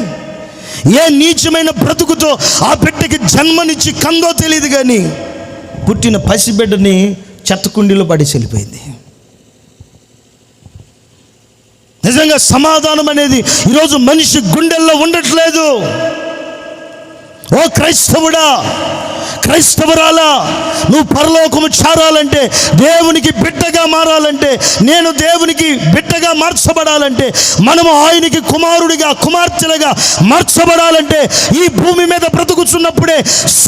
ఏ నీచమైన బ్రతుకుతో ఆ బిడ్డకి జన్మనిచ్చి కందో తెలియదు కానీ, పుట్టిన పసిబిడ్డని చెత్తకుండీలో పడేసి వెళ్ళిపోయింది. నిజంగా సమాధానం అనేది ఈరోజు మనిషి గుండెల్లో ఉండట్లేదు. ఓ క్రైస్తవుడా, క్రైస్తవురాలా, నువ్వు పరలోకము చేరాలంటే, దేవునికి బిడ్డగా మారాలంటే, నేను దేవునికి బిడ్డగా మార్చబడాలంటే, మనము ఆయనకి కుమారుడిగా కుమార్తెలుగా మార్చబడాలంటే ఈ భూమి మీద బ్రతుకుతున్నప్పుడే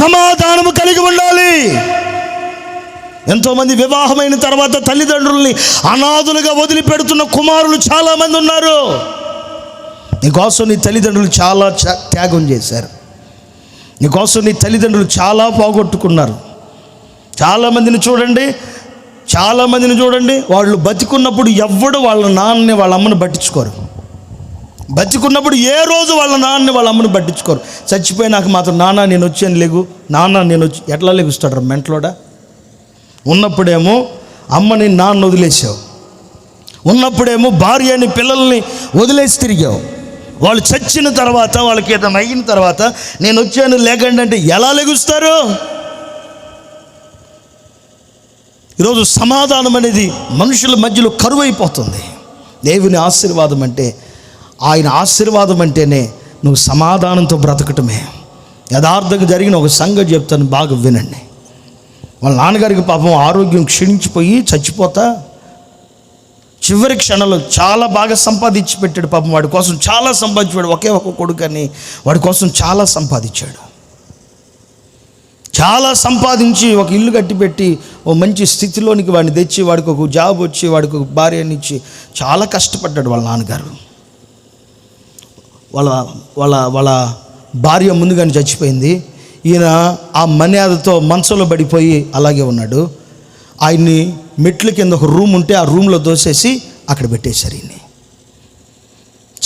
సమాధానము కలిగి ఉండాలి. ఎంతోమంది వివాహమైన తర్వాత తల్లిదండ్రుల్ని అనాథులుగా వదిలిపెడుతున్న కుమారులు చాలామంది ఉన్నారు. నీకోసం నీ తల్లిదండ్రులు చాలా త్యాగం చేశారు. నీకోసం నీ తల్లిదండ్రులు చాలా పోగొట్టుకున్నారు. చాలామందిని చూడండి, వాళ్ళు బతికున్నప్పుడు ఎవ్వడు వాళ్ళ నాన్నని వాళ్ళ అమ్మని పట్టించుకోరు. బతికున్నప్పుడు ఏ రోజు వాళ్ళ నాన్నని వాళ్ళ అమ్మని పట్టించుకోరు. చచ్చిపోయినాక మాత్రం నాన్న నేను వచ్చాను లేగు, నాన్న నేను వచ్చి ఎట్లా లెగుస్తాడు మెంట్లోడా? ఉన్నప్పుడేమో అమ్మని నాన్న వదిలేసావు, ఉన్నప్పుడేమో భార్యని పిల్లల్ని వదిలేసి తిరిగావు. వాళ్ళు చచ్చిన తర్వాత, వాళ్ళకి ఏదైనా అయిన తర్వాత నేను వచ్చాను లేకండి అంటే ఎలా లెగుస్తారు? ఈరోజు సమాధానం అనేది మనుషుల మధ్యలో కరువైపోతుంది. దేవుని ఆశీర్వాదం అంటే, ఆయన ఆశీర్వాదం అంటేనే నువ్వు సమాధానంతో బ్రతకటమే. యథార్థంగా జరిగిన ఒక సంగతి చెప్తాను, బాగా వినండి. వాళ్ళ నాన్నగారికి పాపం ఆరోగ్యం క్షీణించిపోయి చచ్చిపోతా చివరి క్షణంలో చాలా బాగా సంపాదించి పెట్టాడు. పాపం వాడి కోసం చాలా సంపాదించాడు. ఒకే ఒక కొడుకని వాడి కోసం చాలా సంపాదించాడు. చాలా సంపాదించి ఒక ఇల్లు కట్టిపెట్టి ఓ మంచి స్థితిలోనికి వాడిని తెచ్చి, వాడికి ఒక జాబ్ వచ్చి, వాడికి ఒక భార్యని ఇచ్చి చాలా కష్టపడ్డాడు వాళ్ళ నాన్నగారు. వాళ్ళ భార్య ముందుగానే చచ్చిపోయింది. ఈయన ఆ మర్యాదతో మంచంలో పడిపోయి అలాగే ఉన్నాడు. ఆయన్ని మెట్ల కింద ఒక రూమ్ ఉంటే ఆ రూమ్లో దోసేసి అక్కడ పెట్టేశారు. ఈయన్ని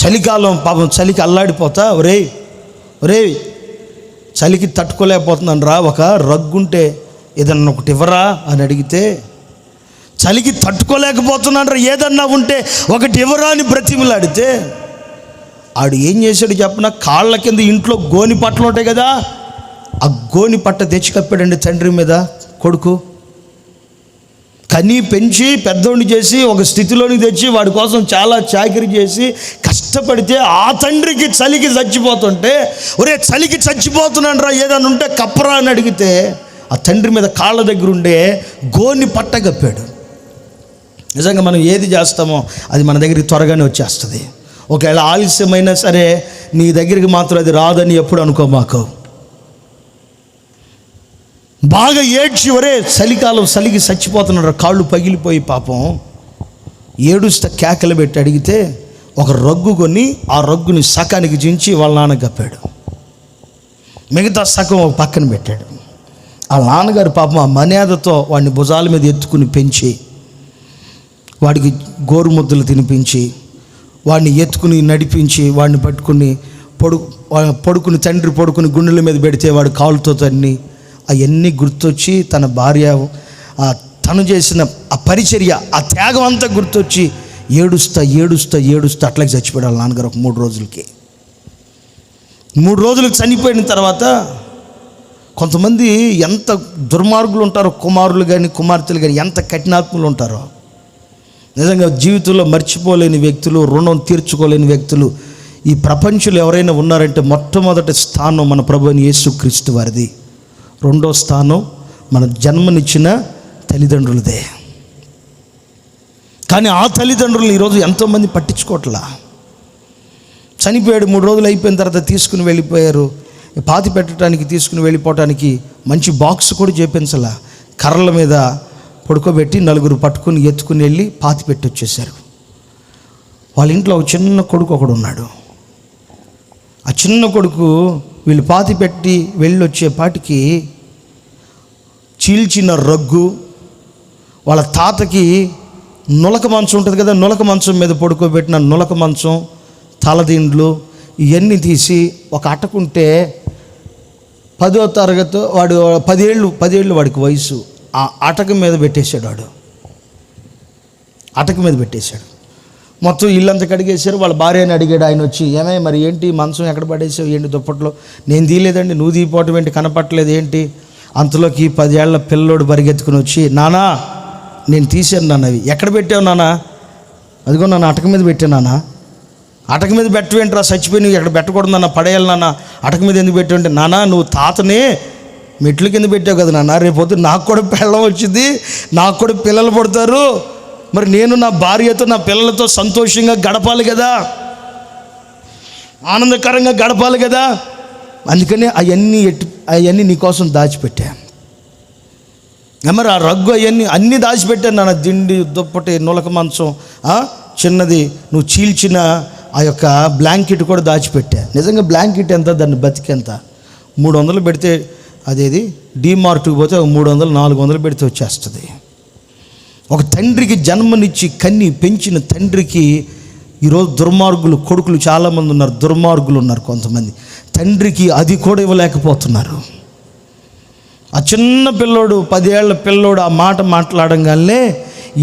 చలికాలం పాపం చలికి అల్లాడిపోతా, ఒరే చలికి తట్టుకోలేకపోతున్నాను రా, ఒక రగ్గుంటే ఏదన్నా ఒకటి ఇవ్వరా అని అడిగితే చలికి తట్టుకోలేకపోతున్నాడు, ఏదన్నా ఉంటే ఒకటి ఎవరా అని బ్రతిమలాడితే ఆడు ఏం చేశాడు చెప్పిన, కాళ్ళ కింద ఇంట్లో గోని పట్టలు ఉంటాయి కదా, ఆ గోని పట్ట తెచ్చి కప్పాడండి తండ్రి మీద. కొడుకు కని పెంచి పెద్దోడిని చేసి ఒక స్థితిలోనికి తెచ్చి వాడి కోసం చాలా చాకిరీ చేసి కష్టపడితే ఆ తండ్రికి చలికి చచ్చిపోతుంటే, ఒరే చలికి చచ్చిపోతున్నాడు రా, ఏదైనా ఉంటే కప్పరా అని అడిగితే ఆ తండ్రి మీద కాళ్ళ దగ్గర ఉండే గోని పట్ట కప్పాడు. నిజంగా మనం ఏది చేస్తామో అది మన దగ్గరికి త్వరగానే వచ్చేస్తుంది. ఒకవేళ ఆలస్యమైనా సరే నీ దగ్గరికి మాత్రం అది రాదని ఎప్పుడు అనుకో మాకు. బాగా ఏడ్చి, ఒరే చలికాలం చలికి చచ్చిపోతున్నాడు, కాళ్ళు పగిలిపోయి పాపం ఏడుస్తా కేకలు పెట్టి అడిగితే ఒక రగ్గు కొని ఆ రగ్గుని సకానికి చించి వాళ్ళ నాన్న కప్పాడు, మిగతా సగం ఒక పక్కన పెట్టాడు. ఆ నాన్నగారు పాపం ఆ మర్యాదతో వాడిని భుజాల మీద ఎత్తుకుని పెంచి వాడికి గోరుముద్దలు తినిపించి వాడిని ఎత్తుకుని నడిపించి వాడిని పట్టుకుని పడుకుని తండ్రి పడుకుని గుండెల మీద పెడితే వాడు కాలుతో తన్ని అవన్నీ గుర్తొచ్చి తన భార్య తను చేసిన ఆ పరిచర్య, ఆ త్యాగం అంతా గుర్తొచ్చి ఏడుస్తా ఏడుస్తా ఏడుస్తా అట్లాగే చచ్చిపోయాడు నాన్నగారు. ఒక 3 రోజులకి 3 రోజులకు చనిపోయిన తర్వాత కొంతమంది ఎంత దుర్మార్గులు ఉంటారో, కుమారులు కానీ కుమార్తెలు కానీ ఎంత కఠినాత్ములు ఉంటారో. నిజంగా జీవితంలో మర్చిపోలేని వ్యక్తులు, రుణం తీర్చుకోలేని వ్యక్తులు ఈ ప్రపంచంలో ఎవరైనా ఉన్నారంటే మొట్టమొదటి స్థానం మన ప్రభువైన యేసుక్రీస్తు వారిది. 2వ స్థానం మన జన్మనిచ్చిన తల్లిదండ్రులదే. కానీ ఆ తల్లిదండ్రులు ఈరోజు ఎంతోమంది పట్టించుకోవట్లా. చనిపోయాడు, 3 రోజులు అయిపోయిన తర్వాత తీసుకుని వెళ్ళిపోయారు. పాతి పెట్టడానికి తీసుకుని వెళ్ళిపోవటానికి మంచి బాక్స్ కూడా చేపించలా, కర్రల మీద పడుకోబెట్టి 4 పట్టుకుని ఎత్తుకుని వెళ్ళి పాతి పెట్టి వచ్చేసారు. వాళ్ళ ఇంట్లో ఒక చిన్న కొడుకు ఒకడు ఉన్నాడు. ఆ చిన్న కొడుకు వీళ్ళు పాతి పెట్టి వెళ్ళి వచ్చేపాటికి చీల్చిన రగ్గు, వాళ్ళ తాతకి నులక మంచం ఉంటుంది కదా, నులక మంచం మీద పడుకోబెట్టిన నులక మంచం, తలదిండ్లు ఇవన్నీ తీసి ఒక అటకుంటే 10వ తరగతి వాడు 10 ఏళ్ళు వాడికి వయసు, ఆ అటక మీద పెట్టేశాడు. వాడు అటక మీద పెట్టేశాడు. మొత్తం ఇల్లంతా కడిగేశారు. వాళ్ళ భార్యని అడిగాడు ఆయన వచ్చి, ఏమే మరి ఏంటి మంచం ఎక్కడ పడేసావు, ఏంటి దుప్పట్లో? నేను తీయలేదండి. నువ్వు తీయపోవటం ఏంటి, కనపట్టలేదు ఏంటి? అంతలోకి 10 ఏళ్ల పిల్లోడు పరిగెత్తుకుని వచ్చి, నానా నేను తీసాను నాన్న, అవి ఎక్కడ పెట్టావు నాన్న? అదిగో నాన్న అటక మీద పెట్టాను నాన్న. అటక మీద పెట్టవేంట్రా, చచ్చిపోయి నువ్వు ఎక్కడ పెట్టకూడదు నాన్న, పడేయాలి నాన్న, అటక మీద ఎందుకు పెట్టావు అంటే, నాన్న నువ్వు తాతనే మెట్ల కింద పెట్టావు కదా నాన్న, రేపొద్దు నాకు కూడా పెళ్ళం వచ్చింది, నాకు కూడా పిల్లలు పుడతారు, మరి నేను నా భార్యతో నా పిల్లలతో సంతోషంగా గడపాలి కదా, ఆనందకరంగా గడపాలి కదా, అందుకనే అవన్నీ నీకోసం దాచిపెట్టా. మరి ఆ రగ్గు అన్నీ దాచిపెట్టాను నాన్న, దిండి దుప్పటి నులక మంచం చిన్నది నువ్వు చీల్చిన ఆ యొక్క బ్లాంకెట్ కూడా దాచిపెట్టా. నిజంగా బ్లాంకెట్ ఎంత, దాన్ని బతికెంత? 300 పెడితే అదేది డీమార్ట్కి పోతే 300-400 పెడితే వచ్చేస్తుంది. ఒక తండ్రికి జన్మనిచ్చి కన్ని పెంచిన తండ్రికి ఈరోజు దుర్మార్గులు కొడుకులు చాలామంది ఉన్నారు, దుర్మార్గులు ఉన్నారు కొంతమంది. తండ్రికి అది కూడా ఇవ్వలేకపోతున్నారు. ఆ చిన్న పిల్లోడు 10 ఏళ్ల పిల్లోడు ఆ మాట మాట్లాడంగానే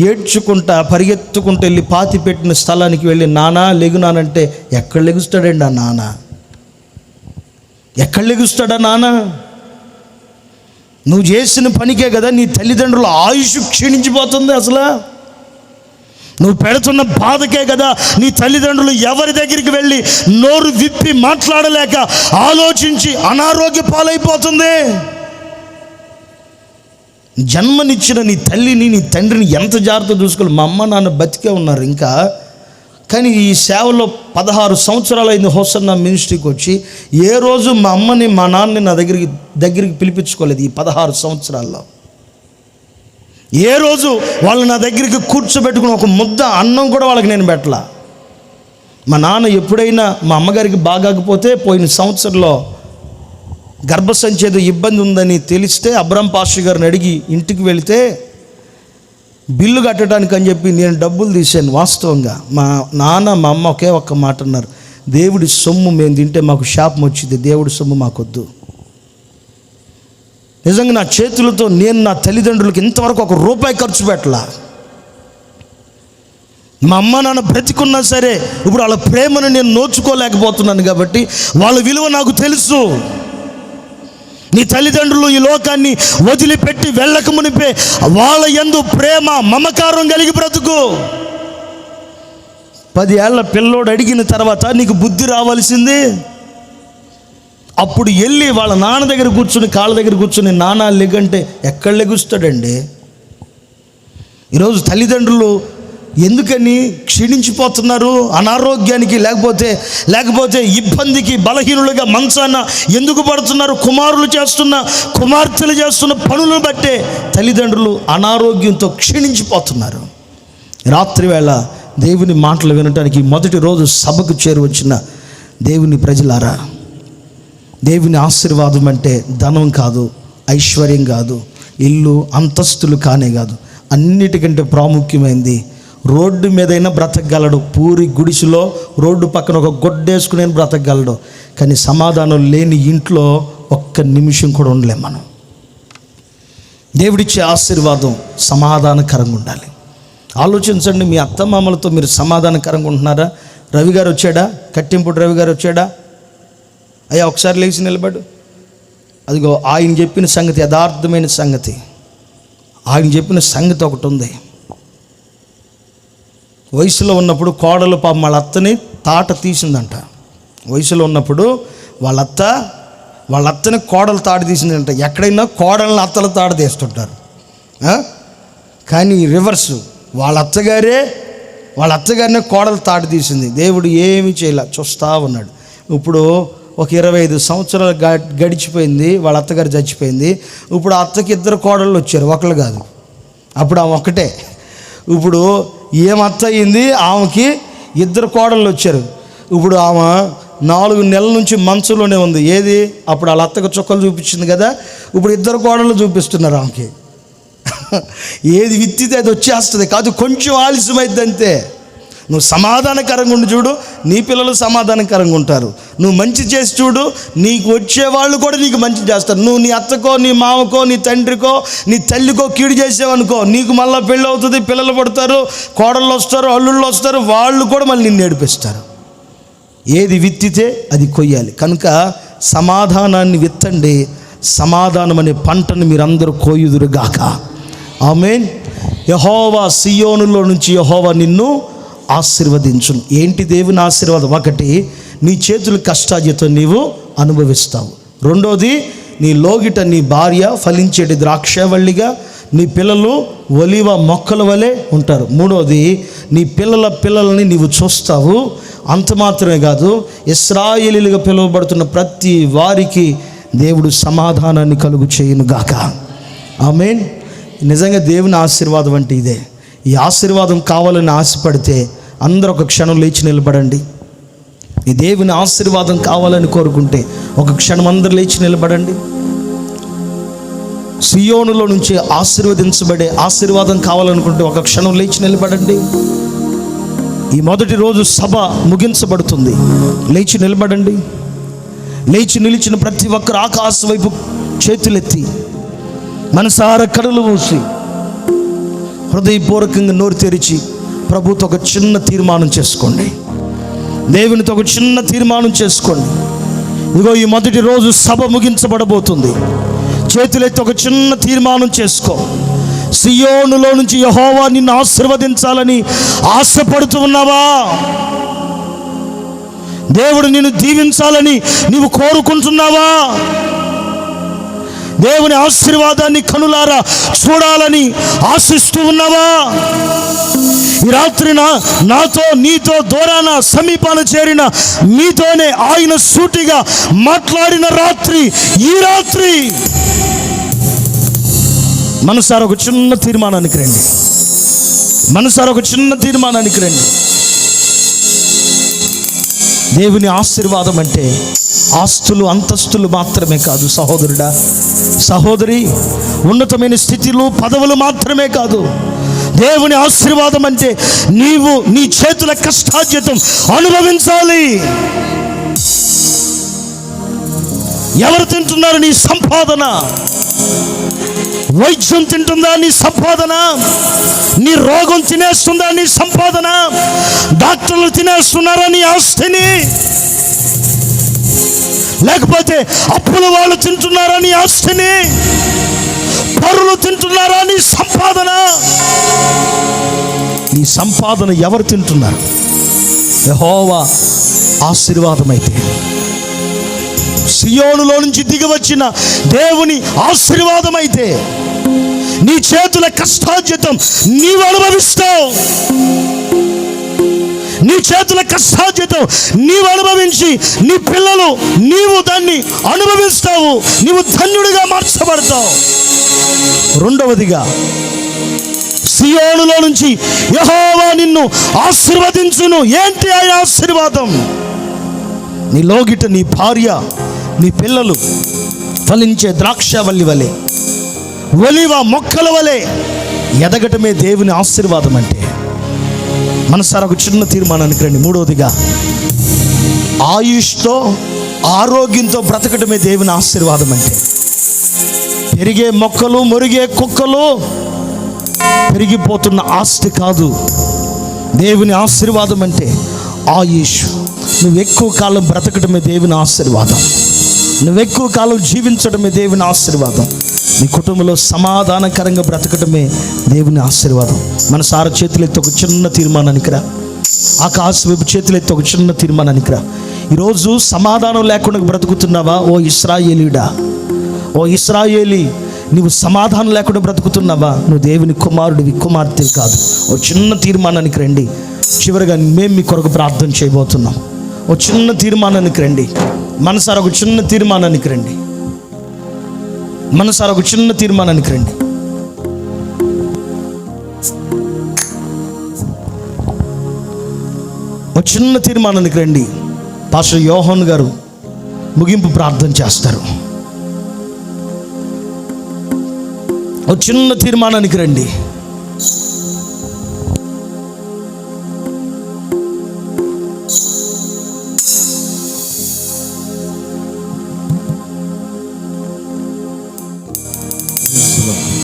ఏడ్చుకుంటా పరిగెత్తుకుంటూ వెళ్ళి పాతి పెట్టిన స్థలానికి వెళ్ళి, నానా లెగునానంటే ఎక్కడ లెగుస్తాడండి ఆ నాన్న? ఎక్కడ లెగుస్తాడా నాన్న? నువ్వు చేసిన పనికే కదా నీ తల్లిదండ్రుల ఆయుష్ క్షీణించిపోతుంది. అసలు నువ్వు పెడుతున్న బాధకే కదా నీ తల్లిదండ్రులు ఎవరి దగ్గరికి వెళ్ళి నోరు విప్పి మాట్లాడలేక ఆలోచించి అనారోగ్య పాలైపోతుంది. జన్మనిచ్చిన నీ తల్లిని నీ తండ్రిని ఎంత జాగ్రత్త చూసుకోవాలి. మా అమ్మ నాన్న బతికే ఉన్నారు ఇంకా, కానీ ఈ సేవలో 16 సంవత్సరాలు అయింది హోసన్న మినిస్ట్రీకి వచ్చి. ఏ రోజు మా అమ్మని మా నాన్నని నా దగ్గరికి పిలిపించుకోలేదు. ఈ 16 సంవత్సరాల్లో ఏ రోజు వాళ్ళు నా దగ్గరికి కూర్చోబెట్టుకుని ఒక ముద్ద అన్నం కూడా వాళ్ళకి నేను పెట్టలా. మా నాన్న ఎప్పుడైనా మా అమ్మగారికి బాగాకపోతే పోయిన సంవత్సరంలో గర్భసంచి ఏదో ఇబ్బంది ఉందని తెలిస్తే అబ్రాం పాస్టర్ గారిని అడిగి ఇంటికి వెళితే బిల్లు కట్టడానికి అని చెప్పి నేను డబ్బులు తీశాను. వాస్తవంగా మా నాన్న మా అమ్మ ఒకే ఒక్క మాట అన్నారు, దేవుడి సొమ్ము మేము తింటే మాకు శాపం వచ్చింది, దేవుడి సొమ్ము మాకొద్దు. నిజంగా నా చేతులతో నేను నా తల్లిదండ్రులకి ఇంతవరకు ₹1 ఖర్చు పెట్టలా. మా అమ్మ నాన్న బ్రతికున్నా సరే ఇప్పుడు వాళ్ళ ప్రేమను నేను నోచుకోలేకపోతున్నాను కాబట్టి వాళ్ళ విలువ నాకు తెలుసు. నీ తల్లిదండ్రులు ఈ లోకాన్ని వదిలిపెట్టి వెళ్ళక మునిపే వాళ్ళ యందు ప్రేమ మమకారం కలిగి బ్రతుకు. 10 ఏళ్ల పిల్లోడు అడిగిన తర్వాత నీకు బుద్ధి రావాల్సింది. అప్పుడు వెళ్ళి వాళ్ళ నాన్న దగ్గర కూర్చుని కాళ్ళ దగ్గర కూర్చుని నాన్న లెగంటే ఎక్కడ లెగుస్తాడండి? ఈరోజు తల్లిదండ్రులు ఎందుకని క్షీణించిపోతున్నారు? అనారోగ్యానికి లేకపోతే ఇబ్బందికి బలహీనులుగా మంచాన ఎందుకు పడుతున్నారు? కుమార్తెలు చేస్తున్న పనులను బట్టే తల్లిదండ్రులు అనారోగ్యంతో క్షీణించిపోతున్నారు. రాత్రి వేళ దేవుని మాటలు వినటానికి మొదటి రోజు సభకు చేరువచ్చిన దేవుని ప్రజలారా, దేవుని ఆశీర్వాదం అంటే ధనం కాదు, ఐశ్వర్యం కాదు, ఇల్లు అంతస్తులు కానే కాదు. అన్నిటికంటే ప్రాముఖ్యమైనది రోడ్డు మీదైనా బ్రతకగలడు. పూరి గుడిసెలో రోడ్డు పక్కన ఒక గొడ్డేసుకునే బ్రతకగలడు. కానీ సమాధానం లేని ఇంట్లో ఒక్క నిమిషం కూడా ఉండలేం మనం. దేవుడిచ్చే ఆశీర్వాదం సమాధానకరంగా ఉండాలి. ఆలోచించండి, మీ అత్తమామలతో మీరు సమాధానకరంగా ఉంటున్నారా? రవి గారు వచ్చాడా? కట్టింపుడు రవి గారు వచ్చాడా? అయ్యా ఒకసారి లేచి నిలబడు. అదిగో ఆయన చెప్పిన సంగతి యథార్థమైన సంగతి. ఆయన చెప్పిన సంగతి ఒకటి ఉంది. వయసులో ఉన్నప్పుడు కోడలు పాపం వాళ్ళ అత్తని తాట తీసిందంట. వయసులో ఉన్నప్పుడు వాళ్ళ అత్తని కోడలు తాట తీసిందంట. ఎక్కడైనా కోడలను అత్తలు తాట తీస్తుంటారు, కానీ రివర్సు వాళ్ళ అత్తగారినే కోడలు తాట తీసింది. దేవుడు ఏమీ చేయలే, చూస్తూ ఉన్నాడు. ఇప్పుడు ఒక 25 సంవత్సరాలు గడిచిపోయింది. వాళ్ళ అత్తగారు చచ్చిపోయింది. ఇప్పుడు ఆ అత్తకి 2 కోడళ్ళు వచ్చారు, ఒకళ్ళు కాదు. అప్పుడు ఆమె ఒక్కటే. ఇప్పుడు ఏం అత్త అయింది, ఆమెకి 2 కోడళ్ళు వచ్చారు. ఇప్పుడు ఆమె 4 నెలల నుంచి మంచులోనే ఉంది. ఏది? అప్పుడు వాళ్ళ అత్తకు చుక్కలు చూపించింది కదా, ఇప్పుడు 2 కోడళ్ళు చూపిస్తున్నారు ఆమెకి. ఏది విత్తితే అది వచ్చేస్తుంది. కాదు, కొంచెం ఆలస్యమైంది అంతే. నువ్వు సమాధానకరంగా ఉండి చూడు, నీ పిల్లలు సమాధానకరంగా ఉంటారు. నువ్వు మంచి చేసి చూడు, నీకు వచ్చేవాళ్ళు కూడా నీకు మంచి చేస్తారు. నువ్వు నీ అత్తకో, నీ మామకో, నీ తండ్రికో, నీ తల్లికో కీడు చేసావనుకో, నీకు మళ్ళీ పెళ్ళి అవుతుంది, పిల్లలు పడతారు, కోడళ్ళు వస్తారు, అల్లుళ్ళు వస్తారు, వాళ్ళు కూడా మళ్ళీ నిన్ను ఏడిపిస్తారు. ఏది విత్తితే అది కొయ్యాలి. కనుక సమాధానాన్ని విత్తండి, సమాధానం అనే పంటను మీరందరూ కోయుదురుగాక. ఆమేన్. యెహోవా సియోనులో నుంచి యెహోవా నిన్ను ఆశీర్వదించును. ఏంటి దేవుని ఆశీర్వాదం? ఒకటి, నీ చేతుల కష్టార్జితం నీవు అనుభవిస్తావు. రెండోది, నీ లోగిట నీ భార్య ఫలించేటి ద్రాక్షవల్లిగా, నీ పిల్లలు ఒలివ మొక్కల వలె ఉంటారు. మూడోది, నీ పిల్లలని నీవు చూస్తావు. అంత మాత్రమే కాదు, ఇశ్రాయేలీలుగా పిలువబడుతున్న ప్రతి వారికి దేవుడు సమాధానాన్ని కలుగు చేయునుగాక. ఆమేన్. నిజంగా దేవుని ఆశీర్వాదం అంటే ఇదే. ఈ ఆశీర్వాదం కావాలని ఆశపడితే అందరూ ఒక క్షణం లేచి నిలబడండి. ఈ దేవుని ఆశీర్వాదం కావాలని కోరుకుంటే ఒక క్షణం అందరూ లేచి నిలబడండి. సియోనులో నుంచి ఆశీర్వదించబడే ఆశీర్వాదం కావాలనుకుంటే ఒక క్షణం లేచి నిలబడండి. ఈ మొదటి రోజు సభ ముగించబడుతుంది. లేచి నిలబడండి. లేచి నిలిచిన ప్రతి ఒక్కరు ఆకాశం వైపు చేతులెత్తి మనసారా కడులు మూసి హృదయపూర్వకంగా నోరు తెరిచి ప్రభుతో ఒక చిన్న తీర్మానం చేసుకోండి. దేవునితో ఒక చిన్న తీర్మానం చేసుకోండి. ఇదిగో ఈ మొదటి రోజు సభ ముగించబడబోతుంది. చేతులెత్తి ఒక చిన్న తీర్మానం చేసుకో. సియోనులో నుంచి యెహోవా నిన్ను ఆశీర్వదించాలని ఆశపడుతూ ఉన్నావా? దేవుడు నిన్ను దీవించాలని నీవు కోరుకుంటున్నావా? దేవుని ఆశీర్వాదాన్ని కనులారా చూడాలని ఆశిస్తూ ఉన్నావా? ఈ రాత్రి నాతో నీతో దూరాన సమీపాన చేరిన మీతోనే ఆయన సూటిగా మాట్లాడిన రాత్రి ఈ రాత్రి. మనసారా ఒక చిన్న తీర్మానానికి రండి. మనసారా ఒక చిన్న తీర్మానానికి రండి. దేవుని ఆశీర్వాదం అంటే ఆస్తులు అంతస్తులు మాత్రమే కాదు సహోదరుడా, సహోదరి. ఉన్నతమైన స్థితిలు పదవులు మాత్రమే కాదు. దేవుని ఆశీర్వాదం అంటే నీవు నీ చేతుల కష్టార్జితం అనుభవించాలి. ఎవరు తింటున్నారు నీ సంపాదన? వైద్యం తింటుందా నీ సంపాదన? నీ రోగం తినేస్తుందా నీ సంపాదన? డాక్టర్లు తినేస్తున్నారా నీ ఆస్తిని? లేకపోతే అప్పుల వాళ్ళు తింటున్నారా నీ ఆస్తిని? పరులు తింటున్నారా నీ సంపాదన? నీ సంపాదన ఎవరు తింటున్నారు? యెహోవా ఆశీర్వాదమైతే, సియోనులో నుంచి దిగి వచ్చిన దేవుని ఆశీర్వాదమైతే, నీ చేతుల కష్టార్జితం నీవు అనుభవిస్తావు. నీ చేతుల కష్టార్జితం నీవు అనుభవించి, నీ పిల్లలు, నీవు దాన్ని అనుభవిస్తావు. నీవు ధన్యుడిగా మార్చబడతావు. రెండవదిగా, సియోనులో నుంచి యెహోవా నిన్ను ఆశీర్వదించును. ఏంటి ఆ ఆశీర్వాదం? నీ లోగిట నీ భార్య, నీ పిల్లలు ఫలించే ద్రాక్షవల్లి వలె, ఒలివ మొక్కల వలె ఎదగటమే దేవుని ఆశీర్వాదం. అంటే మనసారా ఒక చిన్న తీర్మానానికి రండి. మూడవదిగా, ఆయుష్తో ఆరోగ్యంతో బ్రతకటమే దేవుని ఆశీర్వాదం. అంటే పెరిగే మొక్కలు, మురిగే కుక్కలు, పెరిగిపోతున్న ఆస్తి కాదు. దేవుని ఆశీర్వాదం అంటే ఆయుష్. నువ్వు ఎక్కువ కాలం బ్రతకటమే దేవుని ఆశీర్వాదం. నువ్వు ఎక్కువ కాలం జీవించడమే దేవుని ఆశీర్వాదం. నీ కుటుంబంలో సమాధానకరంగా బ్రతకటమే దేవుని ఆశీర్వాదం. మన సార చేతులెత్తి ఒక చిన్న తీర్మానానికి రా. ఆకాశ వైపు చేతులెత్తి ఒక చిన్న తీర్మానానికి రా. ఈరోజు సమాధానం లేకుండా బ్రతుకుతున్నావా? ఓ ఇశ్రాయేలీడా, ఓ ఇశ్రాయేలీ, నీవు సమాధానం లేకుండా బ్రతుకుతున్నావా? నువ్వు దేవుని కుమారుడివి, కుమార్తెవి కాదు. ఓ చిన్న తీర్మానానికి రండి. చివరిగా మేము మీ కొరకు ప్రార్థన చేయబోతున్నాం. ఓ చిన్న తీర్మానానికి రండి. మనసారా ఒక చిన్న తీర్మానానికి రండి. మనసారా ఒక చిన్న తీర్మానానికి రండి. ఒక చిన్న తీర్మానానికి రండి. పాస్టర్ యోహాన్ గారు ముగింపు ప్రార్థన చేస్తారు. ఒక చిన్న తీర్మానానికి రండి.